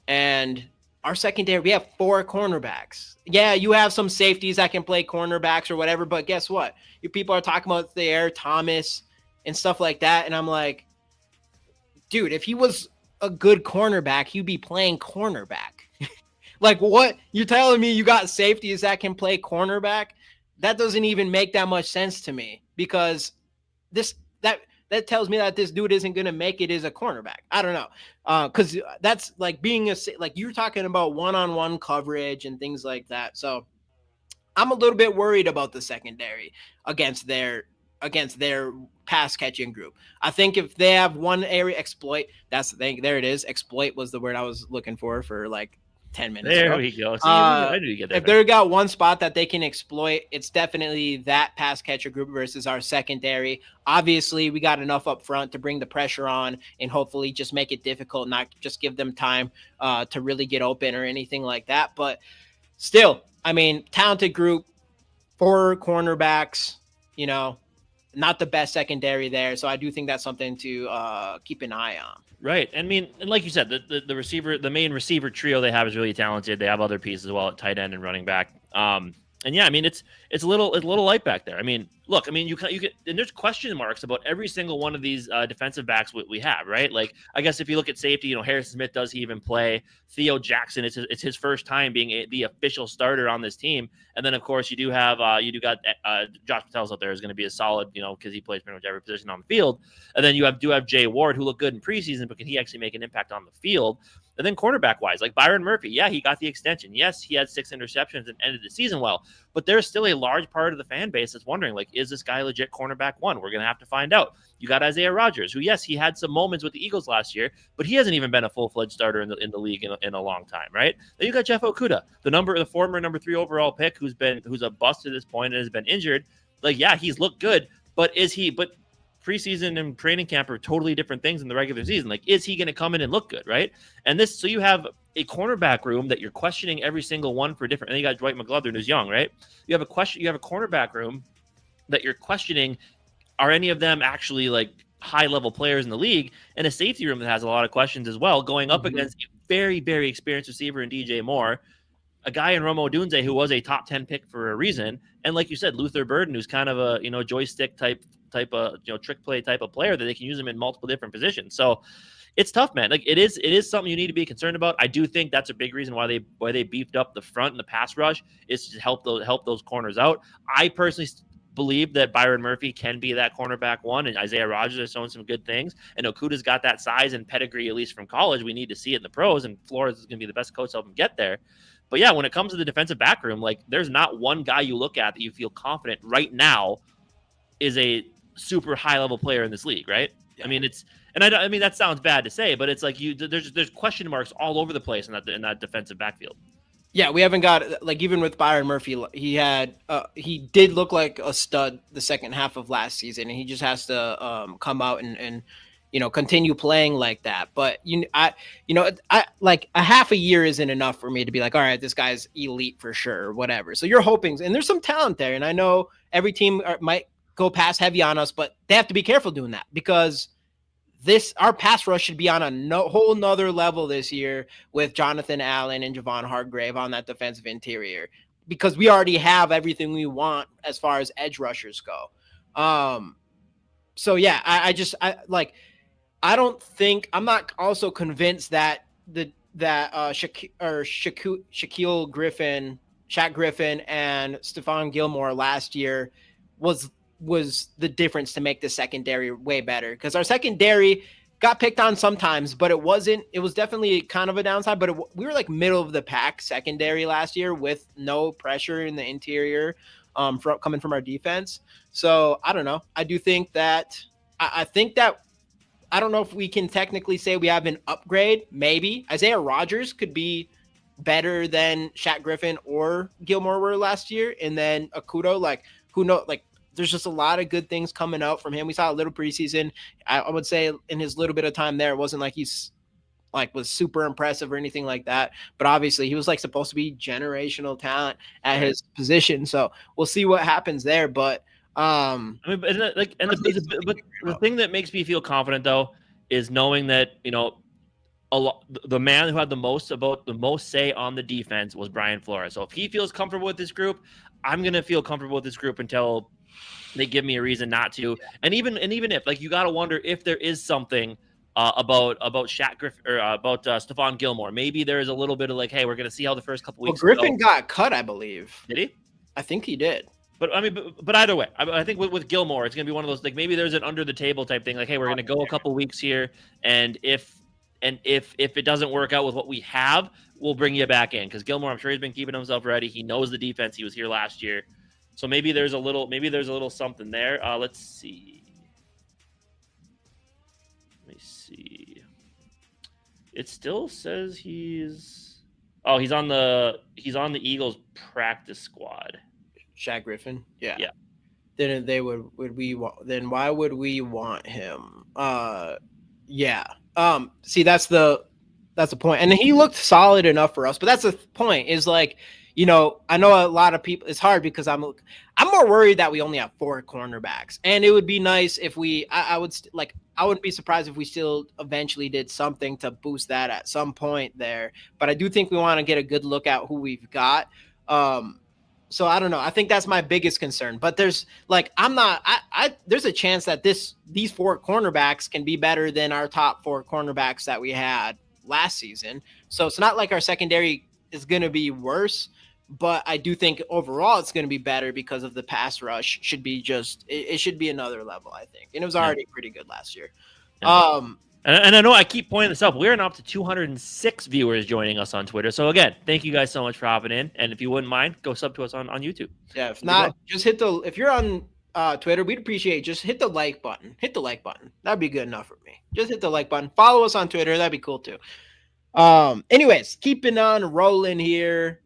Speaker 2: And our secondary, we have 4 cornerbacks. Yeah, you have some safeties that can play cornerbacks or whatever, but guess what? Your people are talking about Thayer Thomas and stuff like that, and I'm like, dude, if he was a good cornerback, he'd be playing cornerback. Like, what? You're telling me you got safeties that can play cornerback? That doesn't even make that much sense to me because that tells me that this dude isn't going to make it as a cornerback. I don't know. Because that's like being you're talking about one-on-one coverage and things like that. So I'm a little bit worried about the secondary against their pass catching group. I think if they have one area exploit, that's the thing. There it is. Exploit was the word I was looking for like 10 minutes
Speaker 1: there
Speaker 2: ago.
Speaker 1: We go. See,
Speaker 2: if they've got one spot that they can exploit, it's definitely that pass catcher group versus our secondary. Obviously, we got enough up front to bring the pressure on and hopefully just make it difficult, not just give them time to really get open or anything like that. But still, talented group, 4 cornerbacks, not the best secondary there. So I do think that's something to keep an eye on.
Speaker 1: Right. And like you said, the main receiver trio they have is really talented. They have other pieces as well at tight end and running back. And yeah, it's a little light back there. Look, you can, and there's question marks about every single one of these defensive backs we have, right? Like, I guess if you look at safety, Harrison Smith, does he even play? Theo Jackson, it's his first time being the official starter on this team. And then of course you got Josh Patel's out there is going to be a solid, because he plays pretty much every position on the field. And then you have Jay Ward, who looked good in preseason, but can he actually make an impact on the field? And then cornerback wise, like Byron Murphy, yeah, he got the extension. Yes, he had 6 interceptions and ended the season well, but there's still a large part of the fan base that's wondering, like, is this guy legit cornerback 1? We're going to have to find out. You got Isaiah Rodgers, who, yes, he had some moments with the Eagles last year, but he hasn't even been a full-fledged starter in the league in a long time, right? Then you got Jeff Okudah, the former number 3 overall pick, who's a bust to this point and has been injured. Like, yeah, he's looked good, but preseason and training camp are totally different things in the regular season. Like, is he going to come in and look good, right? And so you have a cornerback room that you're questioning every single one for different. And you got Dwight McGlothern, who's young, right? You have a cornerback room that you're questioning. Are any of them actually like high-level players in the league? And a safety room that has a lot of questions as well, going up against a very, very experienced receiver in DJ Moore, a guy in Rome Odunze who was a top 10 pick for a reason. And like you said, Luther Burden, who's kind of a, joystick type of, trick play type of player that they can use him in multiple different positions. So it's tough, man. Like, it is something you need to be concerned about. I do think that's a big reason why they beefed up the front and the pass rush is to help those corners out. I personally believe that Byron Murphy can be that cornerback one, and Isaiah Rodgers has shown some good things. And Okudah's got that size and pedigree, at least from college. We need to see it in the pros, and Flores is going to be the best coach to help him get there. But yeah, when it comes to the defensive back room, like there's not one guy you look at that you feel confident right now is a super high level player in this league, right? Yeah. I mean, I mean that sounds bad to say, but it's like there's question marks all over the place in that defensive backfield.
Speaker 2: Yeah, we haven't got, like, even with Byron Murphy, he did look like a stud the second half of last season, and he just has to come out and continue playing like that. But I like a half a year isn't enough for me to be like, all right, this guy's elite for sure, or whatever. So you're hoping, and there's some talent there, and I know every team might go pass heavy on us, but they have to be careful doing that, because our pass rush should be on a whole nother level this year with Jonathan Allen and Javon Hargrave on that defensive interior, because we already have everything we want as far as edge rushers go. So yeah, I'm not also convinced that Shaquille Griffin, Shaq Griffin, and Stephon Gilmore last year was the difference to make the secondary way better, because our secondary got picked on sometimes, but it was definitely kind of a downside, but we were like middle of the pack secondary last year with no pressure in the interior coming from our defense. So I don't know. I do think that I don't know if we can technically say we have an upgrade. Maybe Isaiah Rodgers could be better than Shaq Griffin or Gilmore were last year. And then Okudah, like, who knows, like, there's just a lot of good things coming out from him. We saw a little preseason. I would say in his little bit of time there, it wasn't like he's like was super impressive or anything like that. But obviously he was like supposed to be generational talent at his position. So we'll see what happens there. But
Speaker 1: I mean, but the thing that makes me feel confident though is knowing that, the man who had the most say on the defense was Brian Flores. So if he feels comfortable with this group, I'm going to feel comfortable with this group until they give me a reason not to. And even if, like, you got to wonder if there is something about Shaq Griffin or about Stephon Gilmore. Maybe there is a little bit of like, hey, we're going to see how the first couple weeks.
Speaker 2: Well, Griffin got cut, I believe.
Speaker 1: Did he?
Speaker 2: I think he did.
Speaker 1: But I mean, but either way, I think with Gilmore, it's going to be one of those, like, maybe there's an under the table type thing. Like, hey, we're going to go a couple weeks here, and if it doesn't work out with what we have, we'll bring you back in, because Gilmore, I'm sure he's been keeping himself ready. He knows the defense. He was here last year. So maybe there's a little something there. Let's see. Let me see. It still says he's on the Eagles practice squad.
Speaker 2: Shaq Griffin. Yeah.
Speaker 1: Yeah.
Speaker 2: Then why would we want him? Yeah. See, that's the point. And he looked solid enough for us, but that's the point, is like, I know a lot of people, it's hard because I'm more worried that we only have 4 cornerbacks, and it would be nice if I wouldn't be surprised if we still eventually did something to boost that at some point there. But I do think we want to get a good look at who we've got. So I don't know. I think that's my biggest concern, but there's like, there's a chance that these 4 cornerbacks can be better than our top 4 cornerbacks that we had last season. So it's not like our secondary is going to be worse, but I do think overall it's going to be better because of the pass rush should be it should be another level, I think. And it was already pretty good last year.
Speaker 1: Yeah. And I know I keep pointing this out. We're up to 206 viewers joining us on Twitter. So again, thank you guys so much for hopping in. And if you wouldn't mind, go sub to us on YouTube.
Speaker 2: Yeah, if not, just if you're on Twitter, we'd appreciate just hit the like button. Hit the like button. That'd be good enough for me. Just hit the like button. Follow us on Twitter. That'd be cool too. Anyways, keeping on rolling here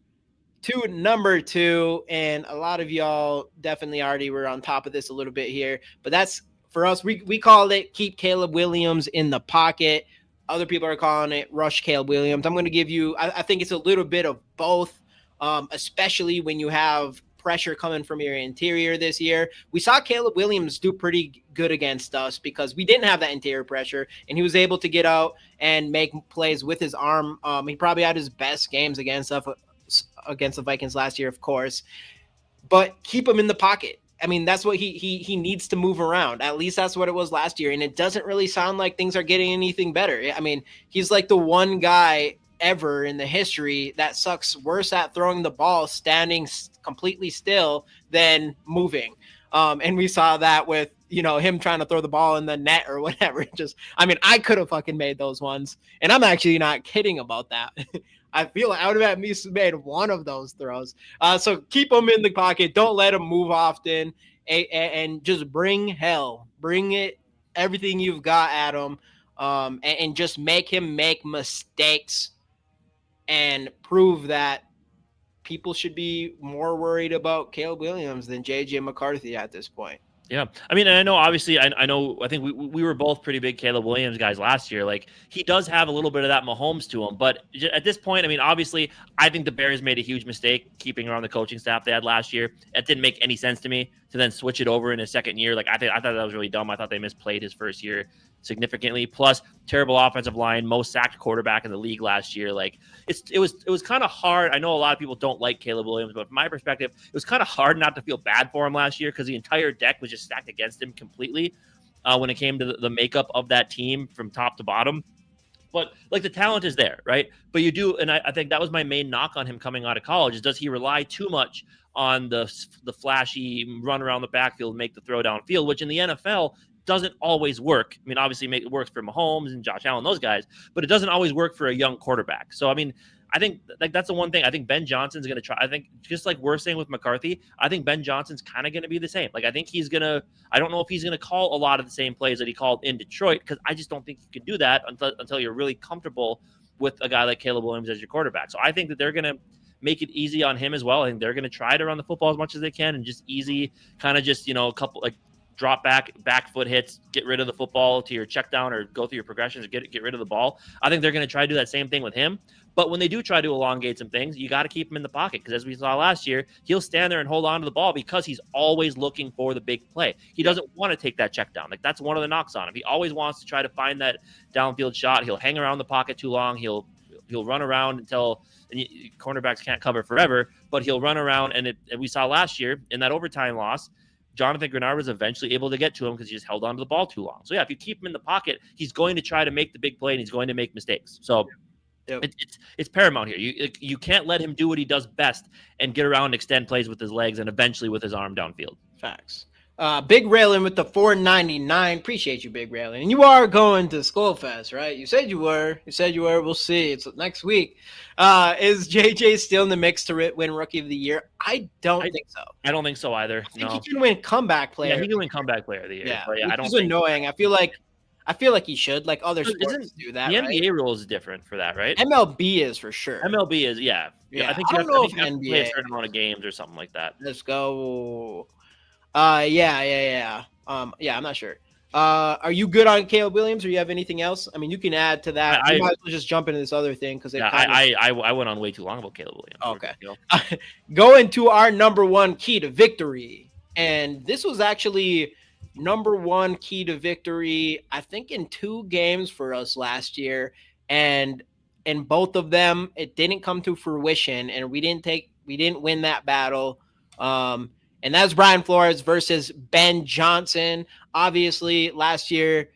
Speaker 2: to number 2, and a lot of y'all definitely already were on top of this a little bit here, but that's for us. We call it keep Caleb Williams in the pocket. Other people are calling it rush Caleb Williams. I'm going to give you, I think it's a little bit of both, especially when you have pressure coming from your interior this year. We saw Caleb Williams do pretty good against us because we didn't have that interior pressure, and he was able to get out and make plays with his arm. He probably had his best games against the Vikings last year, of course, but keep him in the pocket. I mean, that's what he needs to move around. At least that's what it was last year. And it doesn't really sound like things are getting anything better. I mean, he's like the one guy ever in the history that sucks worse at throwing the ball standing completely still than moving. And we saw that with, him trying to throw the ball in the net or whatever. I could have fucking made those ones. And I'm actually not kidding about that. I feel like I would have at least made one of those throws. So keep them in the pocket. Don't let them move often. And just bring it, everything you've got at him. And just make him make mistakes and prove that people should be more worried about Caleb Williams than JJ McCarthy at this point.
Speaker 1: Yeah. I mean, and I know, obviously, I think we were both pretty big Caleb Williams guys last year. Like, he does have a little bit of that Mahomes to him. But at this point, I mean, obviously, I think the Bears made a huge mistake keeping around the coaching staff they had last year. It didn't make any sense to me to then switch it over in his second year. Like, I thought that was really dumb. I thought they misplayed his first year significantly. Plus, terrible offensive line, most sacked quarterback in the league last year. Like, it was kind of hard. I know a lot of people don't like Caleb Williams, but from my perspective, it was kind of hard not to feel bad for him last year because the entire deck was just stacked against him completely when it came to the makeup of that team from top to bottom. But like, the talent is there, right? But you do, and I think that was my main knock on him coming out of college, is does he rely too much on the flashy run around the backfield, make the throw downfield, which in the NFL doesn't always work. I mean, obviously it works for Mahomes and Josh Allen, those guys, but it doesn't always work for a young quarterback. So, I mean, I think like that's the one thing. I think Ben Johnson's going to try. I think just like we're saying with McCarthy, I think Ben Johnson's kind of going to be the same. Like, I think he's going to, I don't know if he's going to call a lot of the same plays that he called in Detroit, because I just don't think you can do that until you're really comfortable with a guy like Caleb Williams as your quarterback. So I think that they're going to make it easy on him as well. I think they're going to try to run the football as much as they can and just easy kind of just, a couple like drop back foot hits, get rid of the football to your check down or go through your progressions or get rid of the ball. I think they're going to try to do that same thing with him. But when they do try to elongate some things, you got to keep him in the pocket, because as we saw last year, he'll stand there and hold on to the ball because he's always looking for the big play. He doesn't want to take that check down. Like, that's one of the knocks on him. He always wants to try to find that downfield shot. He'll hang around the pocket too long. He'll run around until cornerbacks can't cover forever, but he'll run around. And we saw last year in that overtime loss, Jonathan Grenard was eventually able to get to him because he just held on to the ball too long. So yeah, if you keep him in the pocket, he's going to try to make the big play and he's going to make mistakes. So yep. It's paramount here. You can't let him do what he does best and get around and extend plays with his legs and eventually with his arm downfield.
Speaker 2: Facts. Big Raylan with the $4.99. Appreciate you, Big Raylan. And you are going to Skol Fest, right? You said you were. We'll see. It's next week. Is JJ still in the mix to win Rookie of the Year? I don't think so.
Speaker 1: I don't think so either.
Speaker 2: I think he can win Comeback Player.
Speaker 1: Yeah, he can win Comeback Player of the Year.
Speaker 2: Yeah,
Speaker 1: but yeah, I don't.
Speaker 2: It's annoying. I feel like he should. Like other sports do that.
Speaker 1: The NBA rule is different for that, right?
Speaker 2: MLB is for sure.
Speaker 1: MLB is, yeah. I think you have to play a certain amount of games or something like that.
Speaker 2: Let's go. Yeah. I'm not sure. Are you good on Caleb Williams, or you have anything else? I mean, you can add to that. I might as well just jump into this other thing because
Speaker 1: I went on way too long about Caleb Williams.
Speaker 2: Okay. Going to our number one key to victory, and this was actually number one key to victory, I think, in 2 games for us last year, and in both of them, it didn't come to fruition, and we didn't win that battle. And that's Brian Flores versus Ben Johnson. Obviously, last year,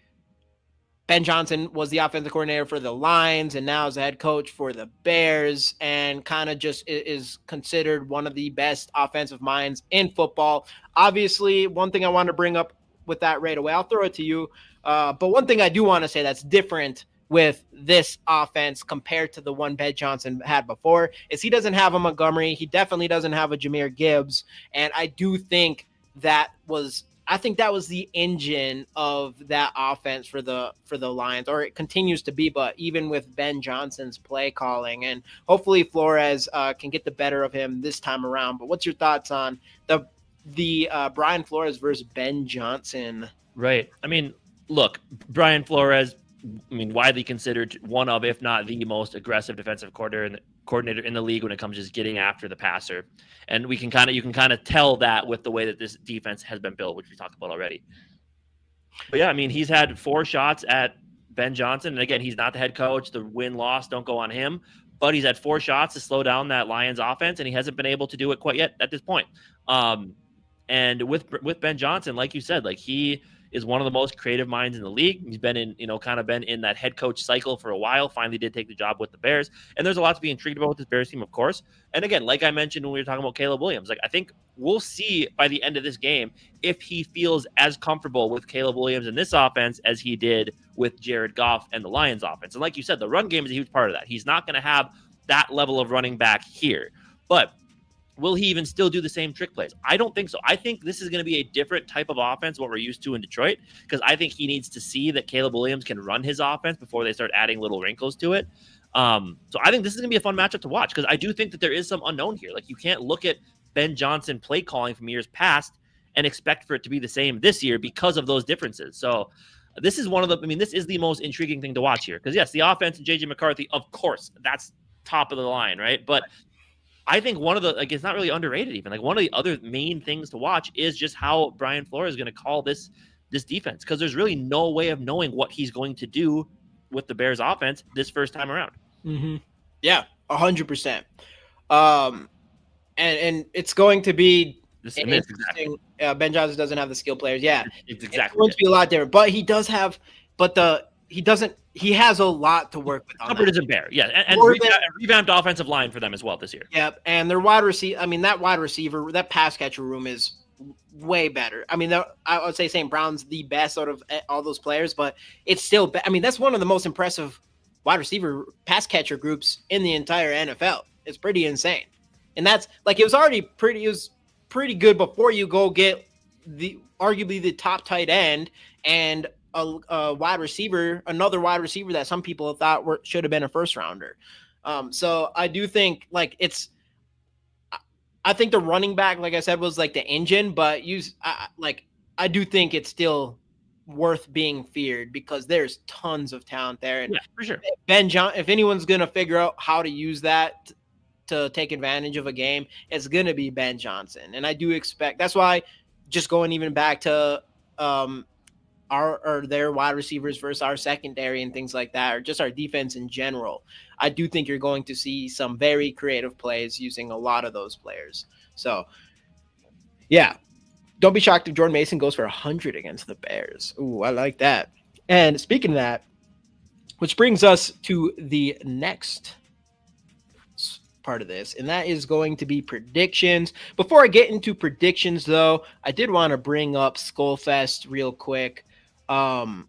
Speaker 2: Ben Johnson was the offensive coordinator for the Lions and now is the head coach for the Bears, and kind of just is considered one of the best offensive minds in football. Obviously, one thing I want to bring up with that right away, I'll throw it to you. But one thing I do want to say that's different with this offense compared to the one Ben Johnson had before is he doesn't have a Montgomery. He definitely doesn't have a Jahmyr Gibbs. And I do think that was the engine of that offense for the Lions, or it continues to be, but even with Ben Johnson's play calling, and hopefully Flores can get the better of him this time around. But what's your thoughts on the Brian Flores versus Ben Johnson?
Speaker 1: Right. I mean, look, Brian Flores, widely considered one of, if not the most aggressive defensive coordinator in the league when it comes to just getting after the passer. And you can kind of tell that with the way that this defense has been built, which we talked about already. But yeah, he's had 4 shots at Ben Johnson. And again, he's not the head coach. The win-loss don't go on him, but he's had 4 shots to slow down that Lions offense, and he hasn't been able to do it quite yet at this point. And with Ben Johnson, like you said, like he is one of the most creative minds in the league. He's been in, kind of been in that head coach cycle for a while. Finally did take the job with the Bears. And there's a lot to be intrigued about with this Bears team, of course. And again, like I mentioned when we were talking about Caleb Williams, like I think we'll see by the end of this game if he feels as comfortable with Caleb Williams in this offense as he did with Jared Goff and the Lions offense. And like you said, the run game is a huge part of that. He's not going to have that level of running back here. But will he even still do the same trick plays? I don't think so. I think this is going to be a different type of offense, what we're used to in Detroit, because I think he needs to see that Caleb Williams can run his offense before they start adding little wrinkles to it. So I think this is going to be a fun matchup to watch, because I do think that there is some unknown here. Like, you can't look at Ben Johnson play calling from years past and expect for it to be the same this year because of those differences. So this is this is the most intriguing thing to watch here, because yes, the offense and JJ McCarthy, of course, that's top of the line, right? But I think one of the, it's not really underrated even. Like, one of the other main things to watch is just how Brian Flores is going to call this defense, because there's really no way of knowing what he's going to do with the Bears offense this first time around.
Speaker 2: Mm-hmm. Yeah, 100%. And it's going to be interesting. Exactly. Ben Johnson doesn't have the skill players. Yeah,
Speaker 1: it's exactly.
Speaker 2: It's going to be a lot different, but he does have. He has a lot to work with.
Speaker 1: Comfort isn't bare. Yeah, and revamped offensive line for them as well this year.
Speaker 2: Yep, and their wide receiver. I mean, that wide receiver, that pass catcher room is way better. I mean, I would say St. Brown's the best out of all those players, but it's still. I mean, that's one of the most impressive wide receiver pass catcher groups in the entire NFL. It's pretty insane, and that's like it was pretty good before you go get arguably the top tight end and a wide receiver, another wide receiver that some people thought should have been a first rounder. So I do think I think the running back, like I said, was like the engine, but I do think it's still worth being feared because there's tons of talent there. And
Speaker 1: yeah, for sure.
Speaker 2: If anyone's going to figure out how to use that to take advantage of a game, it's going to be Ben Johnson. And I do expect, that's why just going even back to, their wide receivers versus our secondary and things like that, or just our defense in general, I do think you're going to see some very creative plays using a lot of those players. So, yeah, don't be shocked if Jordan Mason goes for 100 against the Bears. Ooh, I like that. And speaking of that, which brings us to the next part of this, and that is going to be predictions. Before I get into predictions, though, I did want to bring up Skol Fest real quick. Skol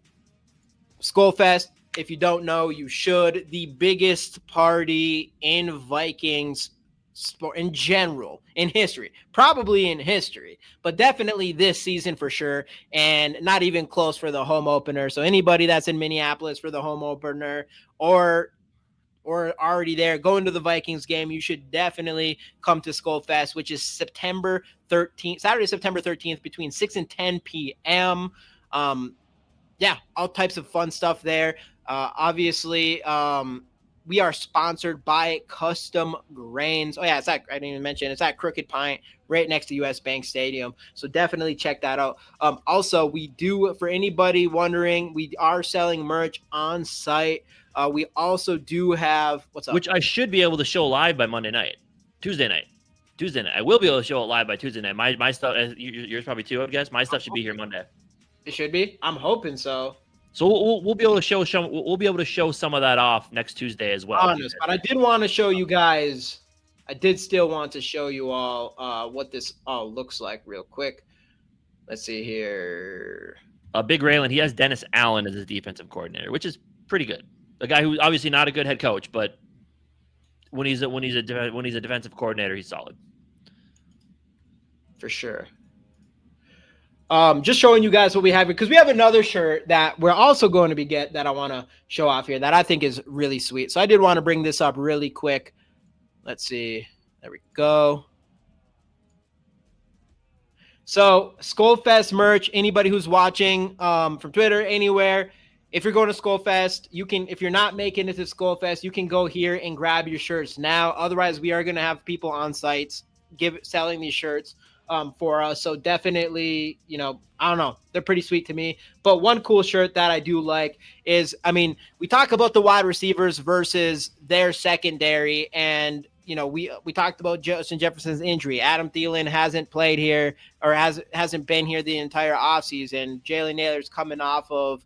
Speaker 2: Fest, if you don't know, you should. The biggest party in Vikings sport in general, in history, probably in history, but definitely this season for sure, and not even close for the home opener. So anybody that's in Minneapolis for the home opener or already there going to the Vikings game, you should definitely come to Skol Fest, which is Saturday, September 13th between 6 and 10 p.m. Yeah, all types of fun stuff there. Obviously, we are sponsored by Custom Grains. Oh yeah, I didn't even mention it's at Crooked Pint, right next to US Bank Stadium. So definitely check that out. Also, we do, for anybody wondering, we are selling merch on site. We also do have what's up,
Speaker 1: which I should be able to show live by Tuesday night. I will be able to show it live by Tuesday night. My stuff, yours probably too, I guess. My stuff should be here Monday.
Speaker 2: It should be. I'm hoping so.
Speaker 1: So we'll be able to show some. We'll be able to show some of that off next Tuesday as well.
Speaker 2: Honest, but I did want to show you guys. I did still want to show you all what this all looks like real quick. Let's see here.
Speaker 1: Big Raylan, he has Dennis Allen as his defensive coordinator, which is pretty good. A guy who's obviously not a good head coach, but when he's a defensive coordinator, he's solid.
Speaker 2: For sure. Just showing you guys what we have, because we have another shirt that we're also going to that I want to show off here that I think is really sweet. So I did want to bring this up really quick. Let's see. There we go. So Skol Fest merch, anybody who's watching from Twitter, anywhere, if you're going to Skol Fest, you can, if you're not making it to Skol Fest, you can go here and grab your shirts now. Otherwise, we are going to have people on sites selling these shirts for us. So definitely, I don't know, they're pretty sweet to me. But one cool shirt that I do like is, we talk about the wide receivers versus their secondary, and we talked about Justin Jefferson's injury. Adam Thielen hasn't played here or hasn't been here the entire offseason. Jalen Naylor's coming off of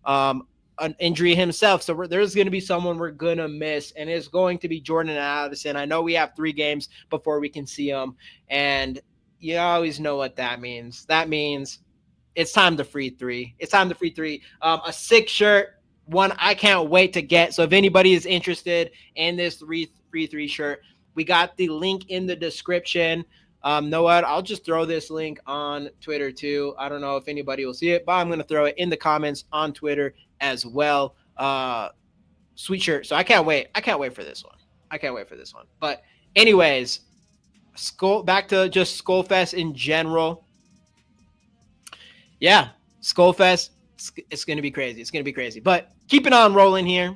Speaker 2: an injury himself. So there's going to be someone we're going to miss, and it's going to be Jordan Addison. I know we have 3 games before we can see him, and you always know what that means. That means it's time to free 3. It's time to free 3. A sick shirt, one I can't wait to get. So if anybody is interested in this free 3 shirt, we got the link in the description. Know what? I'll just throw this link on Twitter too. I don't know if anybody will see it, but I'm going to throw it in the comments on Twitter as well. Sweet shirt. So I can't wait. I can't wait for this one. But anyways, back to just Skolfest in general. Yeah, Skolfest. It's going to be crazy. But keeping on rolling here.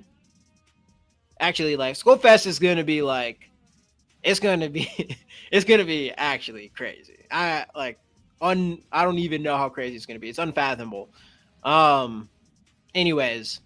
Speaker 2: Actually, like Skolfest is going to be like, it's going to be actually crazy. I don't even know how crazy it's going to be. It's unfathomable. Anyways,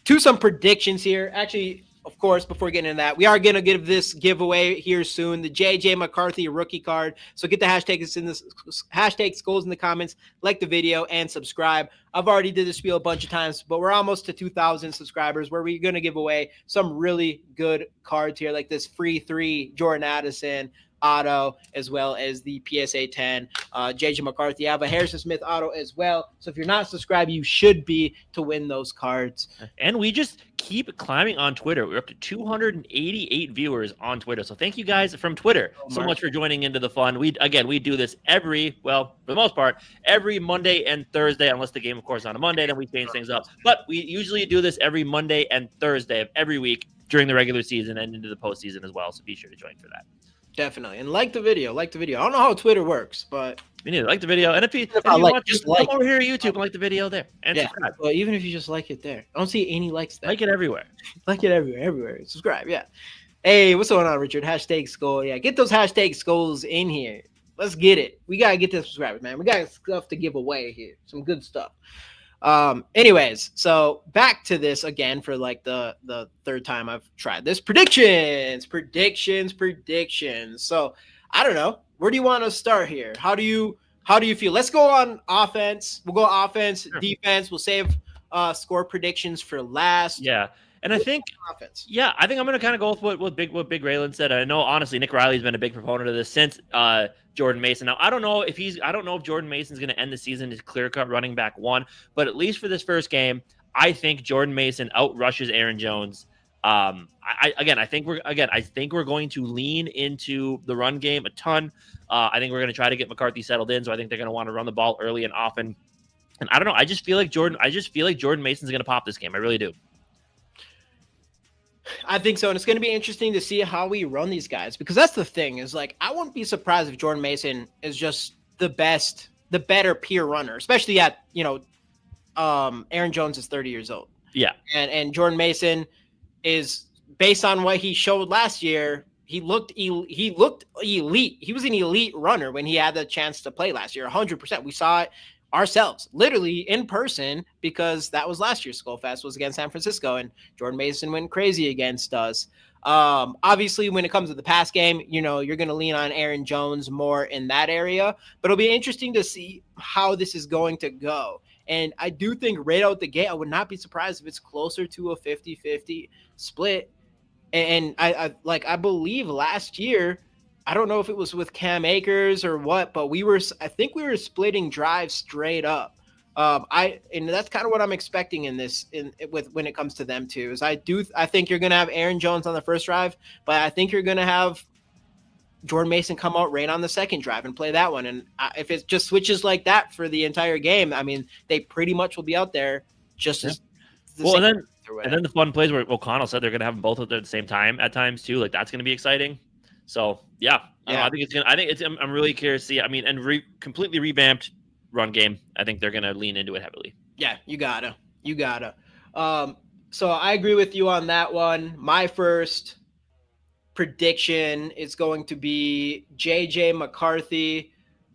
Speaker 2: to some predictions here. Actually, of course, before getting into that, we are going to give this giveaway here soon, the JJ McCarthy rookie card. So get the hashtag Skols in the comments, like the video, and subscribe. I've already did this spiel a bunch of times, but we're almost to 2,000 subscribers where we're going to give away some really good cards here, like this free 3 Jordan Addison auto, as well as the PSA 10 JJ McCarthy. I have a Harrison Smith auto as well. So if you're not subscribed, you should be to win those cards.
Speaker 1: And we just keep climbing on Twitter. We're up to 288 viewers on Twitter. So thank you guys from Twitter so much for joining into the fun. We do this for the most part, every Monday and Thursday, unless the game, of course, on a Monday, then we change things up. But we usually do this every Monday and Thursday of every week during the regular season and into the postseason as well. So be sure to join for that.
Speaker 2: Definitely. And like the video. I don't know how Twitter works, but
Speaker 1: we need to like the video. And if you want, just come over here to YouTube and like the video there. And subscribe.
Speaker 2: Well, even if you just like it there. I don't see any likes there.
Speaker 1: Like it everywhere.
Speaker 2: Everywhere. Subscribe, yeah. Hey, what's going on, Richard? Hashtag Skol. Yeah, get those hashtag Skols in here. Let's get it. We got to get the subscribers, man. We got stuff to give away here. Some good stuff. Anyways, so back to this again for like the 3rd time I've tried this. Predictions. So I don't know. Where do you want to start here? How do you feel? Let's go on offense. We'll go offense, sure. Defense. We'll save score predictions for last.
Speaker 1: Yeah. And I think offense. Yeah, I think I'm going to kind of go with what Big Raylan said. I know honestly Nick Riley's been a big proponent of this since Jordan Mason. Now I don't know if Jordan Mason's going to end the season as clear-cut running back 1, but at least for this first game, I think Jordan Mason outrushes Aaron Jones. I think we're going to lean into the run game a ton. I think we're going to try to get McCarthy settled in, so I think they're going to want to run the ball early and often. And I don't know, I just feel like Jordan Mason's going to pop this game. I really do.
Speaker 2: I think so, and it's going to be interesting to see how we run these guys, because that's the thing is like I wouldn't be surprised if Jordan Mason is just the better pure runner, especially at Aaron Jones is 30 years old.
Speaker 1: Yeah,
Speaker 2: and Jordan Mason is, based on what he showed last year, he looked elite. He was an elite runner when he had the chance to play last year. 100%. We saw it ourselves, literally in person, because that was last year's Skolfest was against San Francisco, and Jordan Mason went crazy against us. Obviously, when it comes to the pass game, you're going to lean on Aaron Jones more in that area, but it'll be interesting to see how this is going to go. And I do think right out the gate, I would not be surprised if it's closer to a 50-50 split. And I believe last year, I don't know if it was with Cam Akers or what, but I think we were splitting drives straight up. And that's kind of what I'm expecting when it comes to them too. Is I think you're going to have Aaron Jones on the first drive, but I think you're going to have Jordan Mason come out right on the second drive and play that one. And if it just switches like that for the entire game, I mean, they pretty much will be out there just as
Speaker 1: well. And then the fun plays where O'Connell said they're going to have them both at the same time at times too. Like that's going to be exciting. So yeah. I'm really curious to see. I mean, and completely revamped run game. I think they're going to lean into it heavily.
Speaker 2: Yeah, you gotta. So I agree with you on that one. My first prediction is going to be JJ McCarthy.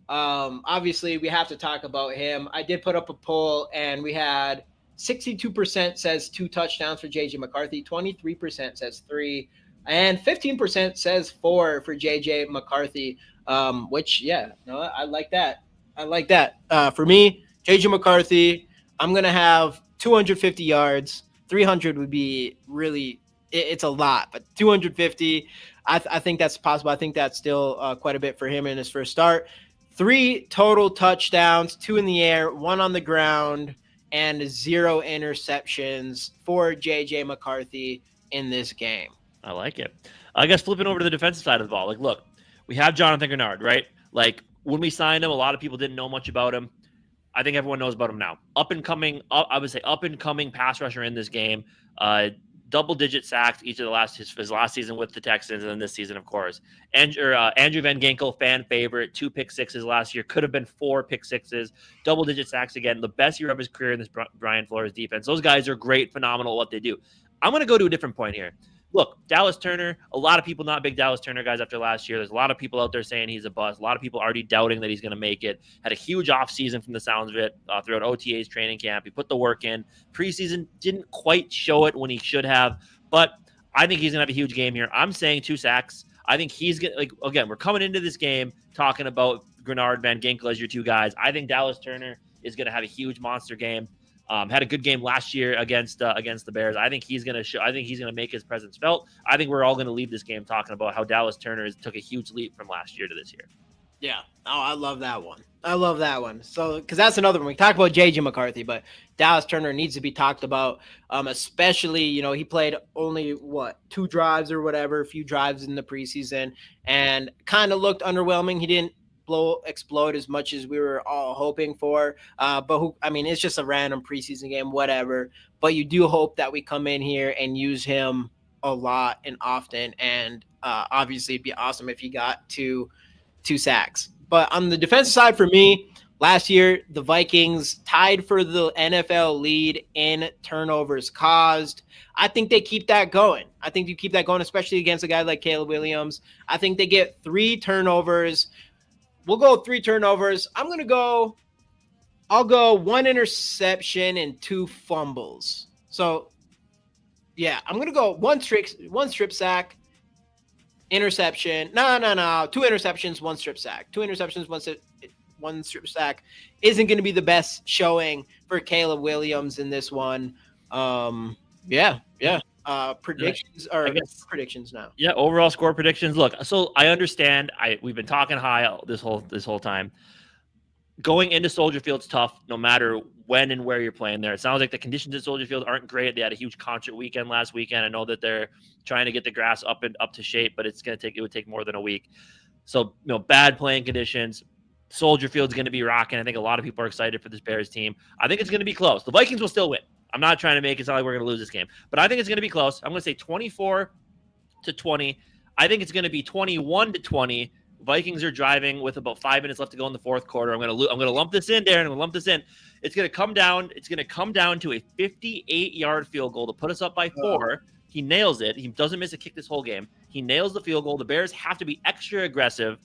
Speaker 2: Obviously, we have to talk about him. I did put up a poll, and we had 62% says 2 touchdowns for JJ McCarthy, 23% says 3. and 15% says 4 for JJ McCarthy. Which I like that. I like that. For me, JJ McCarthy, I'm gonna have 250 yards. 300 would be really it's a lot, but 250, I think that's possible. I think that's still quite a bit for him in his first start. 3 total touchdowns, 2 in the air, 1 on the ground, and 0 interceptions for JJ McCarthy in this game.
Speaker 1: I like it. I guess flipping over to the defensive side of the ball, like, look, we have Jonathan Grenard, right? Like, when we signed him, a lot of people didn't know much about him. I think everyone knows about him now. Up and coming pass rusher in this game. Double-digit sacks each of his last season with the Texans, and then this season, of course. Andrew Van Ginkel, fan favorite, 2 pick sixes last year. Could have been 4 pick sixes. Double-digit sacks again. The best year of his career in this Brian Flores defense. Those guys are great, phenomenal at what they do. I'm going to go to a different point here. Look, Dallas Turner, a lot of people not big Dallas Turner guys after last year. There's a lot of people out there saying he's a bust. A lot of people already doubting that he's going to make it. Had a huge offseason from the sounds of it throughout OTA's training camp. He put the work in. Preseason didn't quite show it when he should have, but I think he's going to have a huge game here. I'm saying 2 sacks. I think he's going to, again, we're coming into this game talking about Grenard, Van Ginkel as your 2 guys. I think Dallas Turner is going to have a huge monster game. Had a good game last year against the Bears. I think he's gonna make his presence felt. I think we're all gonna leave this game talking about how Dallas Turner took a huge leap from last year to this year.
Speaker 2: Yeah. Oh, I love that one. So, because that's another one. We talk about JJ McCarthy, but Dallas Turner needs to be talked about. Especially, he played only 2 drives or whatever, a few drives in the preseason, and kind of looked underwhelming. He didn't explode as much as we were all hoping for. It's just a random preseason game, whatever. But you do hope that we come in here and use him a lot and often. And obviously, it'd be awesome if he got 2 sacks. But on the defensive side, for me, last year the Vikings tied for the NFL lead in turnovers caused. I think they keep that going. Especially against a guy like Caleb Williams. I think they get 3 turnovers. We'll go 3 turnovers. I'll go 1 interception and 2 fumbles. So, yeah, I'm going to go 1 strip sack, interception. No. 2 interceptions, 1 strip sack. 2 interceptions, 1 strip sack isn't going to be the best showing for Caleb Williams in this one. Predictions now.
Speaker 1: Yeah, overall score predictions. Look, so I understand. We've been talking high this whole time. Going into Soldier Field's tough, no matter when and where you're playing there. It sounds like the conditions at Soldier Field aren't great. They had a huge concert weekend last weekend. I know that they're trying to get the grass up to shape, but it would take more than a week. So, bad playing conditions. Soldier Field's going to be rocking. I think a lot of people are excited for this Bears team. I think it's going to be close. The Vikings will still win. I'm not trying to make it sound like we're going to lose this game, but I think it's going to be close. I'm going to say 24-20. I think it's going to be 21-20. Vikings are driving with about 5 minutes left to go in the fourth quarter. I'm going to lump this in, Darren. I'm going to lump this in. It's going to come down. It's going to come down to a 58-yard field goal to put us up by 4. He nails it. He doesn't miss a kick this whole game. He nails the field goal. The Bears have to be extra aggressive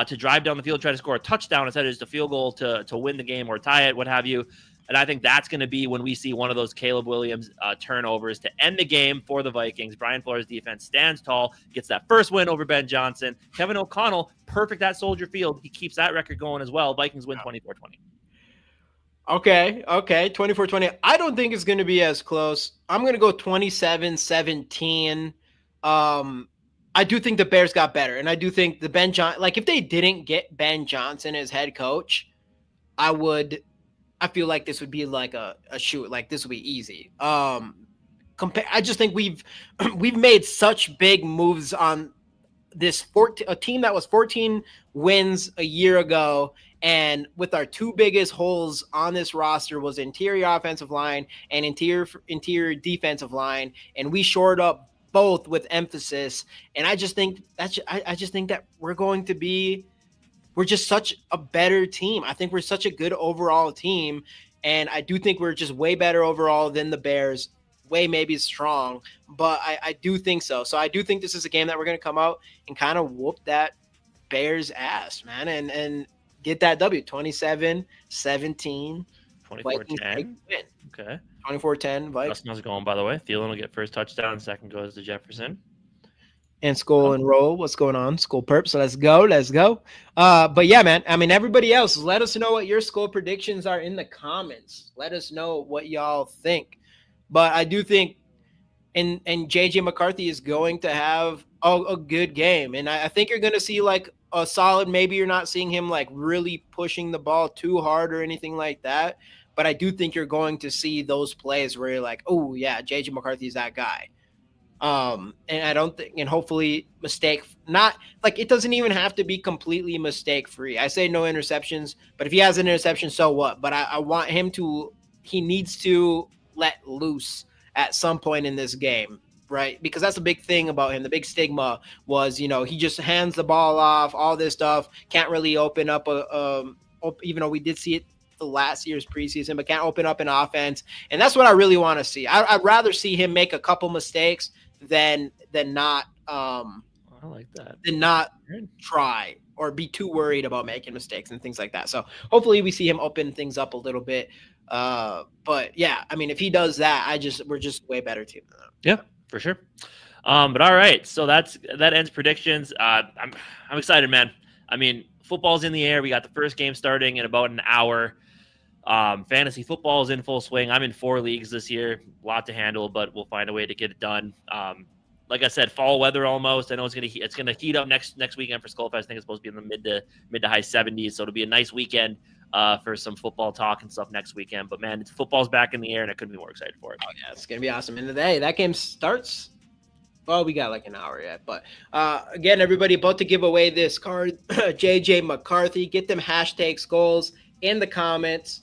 Speaker 1: to drive down the field, try to score a touchdown instead of just a field goal to win the game or tie it, what have you. And I think that's going to be when we see one of those Caleb Williams turnovers to end the game for the Vikings. Brian Flores' defense stands tall, gets that first win over Ben Johnson. Kevin O'Connell, perfect at Soldier Field. He keeps that record going as well. Vikings win 24-20.
Speaker 2: Okay, 24-20. I don't think it's going to be as close. I'm going to go 27-17. I do think the Bears got better, and I do think the if they didn't get Ben Johnson as head coach, I feel like this would be like a shoot. Like this would be easy. I just think we've made such big moves on this a team that was 14 wins a year ago, and with our 2 biggest holes on this roster was interior offensive line and interior defensive line, and we shored up both with emphasis. And I just think that we're just such a better team. I think we're such a good overall team. And I do think we're just way better overall than the Bears. Way maybe strong, but I do think so. So I do think this is a game that we're going to come out and kind of whoop that Bears ass, man, and get that W. 27-17.
Speaker 1: 24-10. Okay.
Speaker 2: 24-10.
Speaker 1: Justin's going, by the way. Thielen will get first touchdown. Second goes to Jefferson.
Speaker 2: And Skol and Roll. What's going on? Skol Perp. So let's go. But yeah, man. I mean, everybody else, let us know what your Skol predictions are in the comments. Let us know what y'all think. But I do think and JJ McCarthy is going to have a good game. And I think you're going to see like a solid, maybe you're not seeing him like really pushing the ball too hard or anything like that. But I do think you're going to see those plays where you're like, oh yeah, JJ McCarthy's that guy. And I don't think, and hopefully not like it doesn't even have to be completely mistake free. I say no interceptions, but if he has an interception, so what? But I want him he needs to let loose at some point in this game, right? Because that's a big thing about him. The big stigma was, he just hands the ball off, all this stuff, can't really open up even though we did see it the last year's preseason, but can't open up an offense. And that's what I really want to see. I'd rather see him make a couple mistakes than not I
Speaker 1: like that.
Speaker 2: Than not try or be too worried about making mistakes and things like that. So hopefully we see him open things up a little bit. But yeah, I mean, if he does that, we're just way better team than them.
Speaker 1: Yeah, for sure. But all right, so that ends predictions. I'm excited, man. I mean, football's in the air. We got the first game starting in about an hour. Fantasy football is in full swing. I'm in 4 leagues this year, a lot to handle, but we'll find a way to get it done. Like I said, fall weather almost. I know it's gonna heat up next weekend for Skull Fest. I think it's supposed to be in the mid to high 70s, so it'll be a nice weekend for some football talk and stuff next weekend. But man, football's back in the air, and I couldn't be more excited for it.
Speaker 2: Oh yeah, it's gonna be awesome. And today that game starts. Well, we got like an hour yet, but again, everybody about to give away this card, JJ McCarthy. Get them #Skulls in the comments.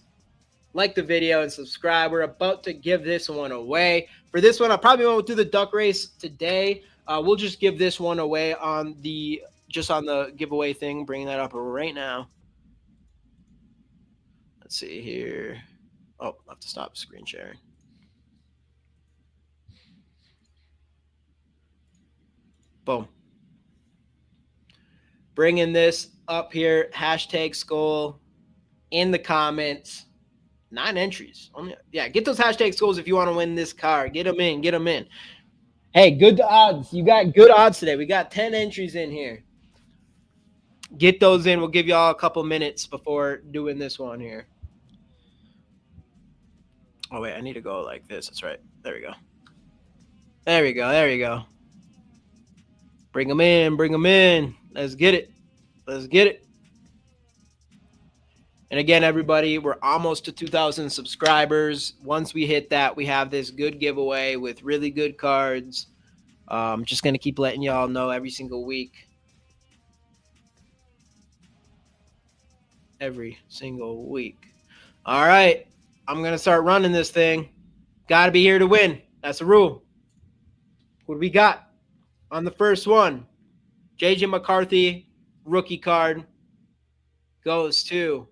Speaker 2: Like the video and subscribe. We're about to give this one away. For this one, I probably won't do the duck race today. We'll just give this one away on the giveaway thing. Bringing that up right now. Let's see here. Oh, I have to stop screen sharing. Boom. Bringing this up here. #Skol in the comments. 9 entries. Get those #Skulls if you want to win this car. Get them in. Hey, good odds. You got good odds today. We got 10 entries in here. Get those in. We'll give y'all a couple minutes before doing this one here. Oh, wait. I need to go like this. That's right. There we go. There we go. Bring them in. Let's get it. And again, everybody, we're almost to 2,000 subscribers. Once we hit that, we have this good giveaway with really good cards. Just going to keep letting y'all know every single week. All right. I'm going to start running this thing. Got to be here to win. That's the rule. What do we got on the first one? JJ McCarthy, rookie card, goes to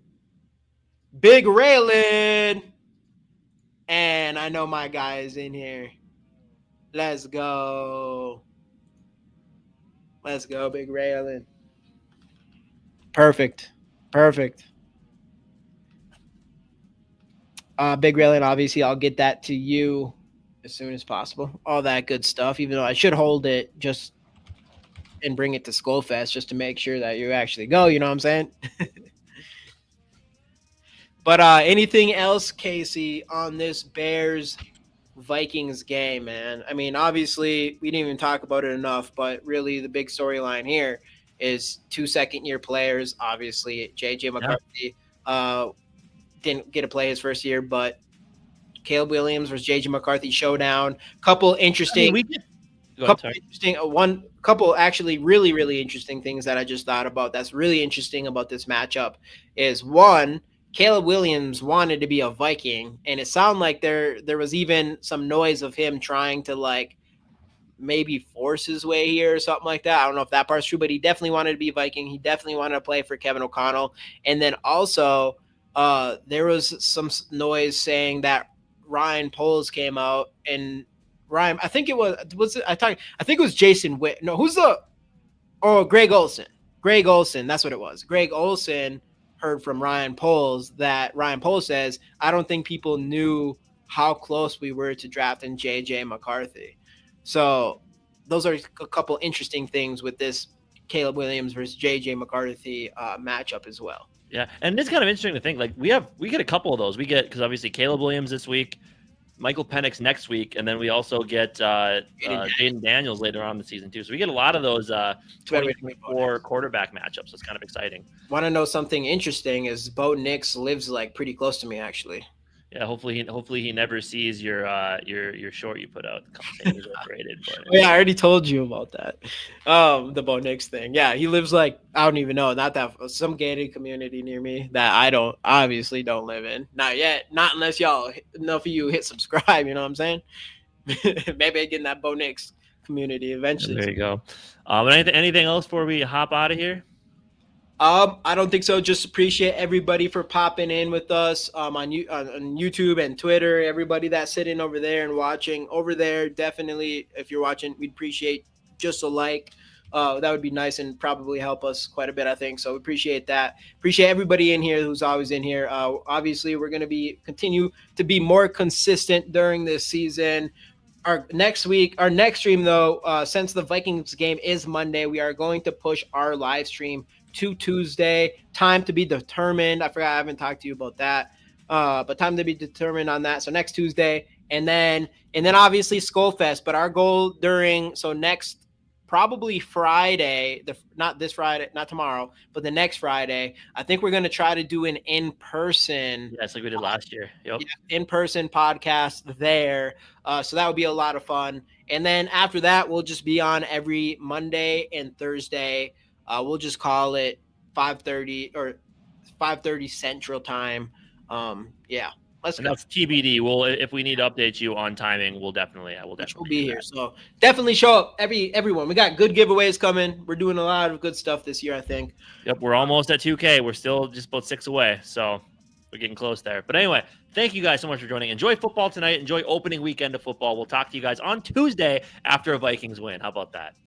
Speaker 2: Big Raylan. And I know my guy is in here. Let's go. Big Raylan. Perfect. Big Raylan, obviously, I'll get that to you as soon as possible. All that good stuff, even though I should hold it just and bring it to Skull Fest just to make sure that you actually go. You know what I'm saying? But anything else, Casey, on this Bears Vikings game, man? I mean, obviously, we didn't even talk about it enough, but really the big storyline here is 2 second-year players. Obviously, JJ McCarthy didn't get to play his first year, but Caleb Williams versus JJ McCarthy showdown. Couple actually really, really interesting things that I just thought about that's really interesting about this matchup is one, Caleb Williams wanted to be a Viking, and it sounded like there was even some noise of him trying to like maybe force his way here or something like that. I don't know if that part's true, but he definitely wanted to be a Viking. He definitely wanted to play for Kevin O'Connell. And then also there was some noise saying that Ryan Poles came out, and Ryan, I think it was Jason Witt. No, Greg Olson. That's what it was. Greg Olson heard from Ryan Poles that Ryan Poles says, I don't think people knew how close we were to drafting JJ McCarthy. So those are a couple interesting things with this Caleb Williams versus JJ McCarthy matchup as well.
Speaker 1: Yeah, and it's kind of interesting to think like we get a couple of those. We get because obviously Caleb Williams this week, Michael Penix next week, and then we also get Jaden Daniels later on in the season too. So we get a lot of those 24 quarterback matchups. It's kind of exciting.
Speaker 2: Want to know something interesting? Is Bo Nix lives like pretty close to me actually.
Speaker 1: Yeah, hopefully he never sees your short you put out. Saying overrated, but
Speaker 2: yeah, I already told you about that. The Bo Nix thing. Yeah, he lives like I don't even know, not that some gated community near me that I obviously don't live in. Not yet. Not unless enough of you hit subscribe. You know what I'm saying? Maybe I get in that Bo Nix community eventually.
Speaker 1: There you go. Anything else before we hop out of here?
Speaker 2: I don't think so. Just appreciate everybody for popping in with us on YouTube and Twitter. Everybody that's sitting over there and watching over there, definitely, if you're watching, we'd appreciate just a like. That would be nice and probably help us quite a bit, I think. So we appreciate that. Appreciate everybody in here who's always in here. Obviously, we're going to continue to be more consistent during this season. Our next stream, though, since the Vikings game is Monday, we are going to push our live stream to Tuesday. Time to be determined. I forgot I haven't talked to you about that. But time to be determined on that. So next Tuesday. And then obviously Skol Fest. But our goal next probably Friday, not this Friday, not tomorrow, but the next Friday, I think we're going to try to do an in-person.
Speaker 1: Yes, like we did last year. Yep.
Speaker 2: In-person podcast there. So that would be a lot of fun. And then after that, we'll just be on every Monday and Thursday. We'll just call it 5:30 or 5:30 Central Time. Yeah. Let's go.
Speaker 1: That's TBD. If we need to update you on timing, we'll definitely
Speaker 2: be here. So definitely show up, everyone. We got good giveaways coming. We're doing a lot of good stuff this year, I think.
Speaker 1: Yep, we're almost at 2K. We're still just about 6 away, so we're getting close there. But anyway, thank you guys so much for joining. Enjoy football tonight. Enjoy opening weekend of football. We'll talk to you guys on Tuesday after a Vikings win. How about that?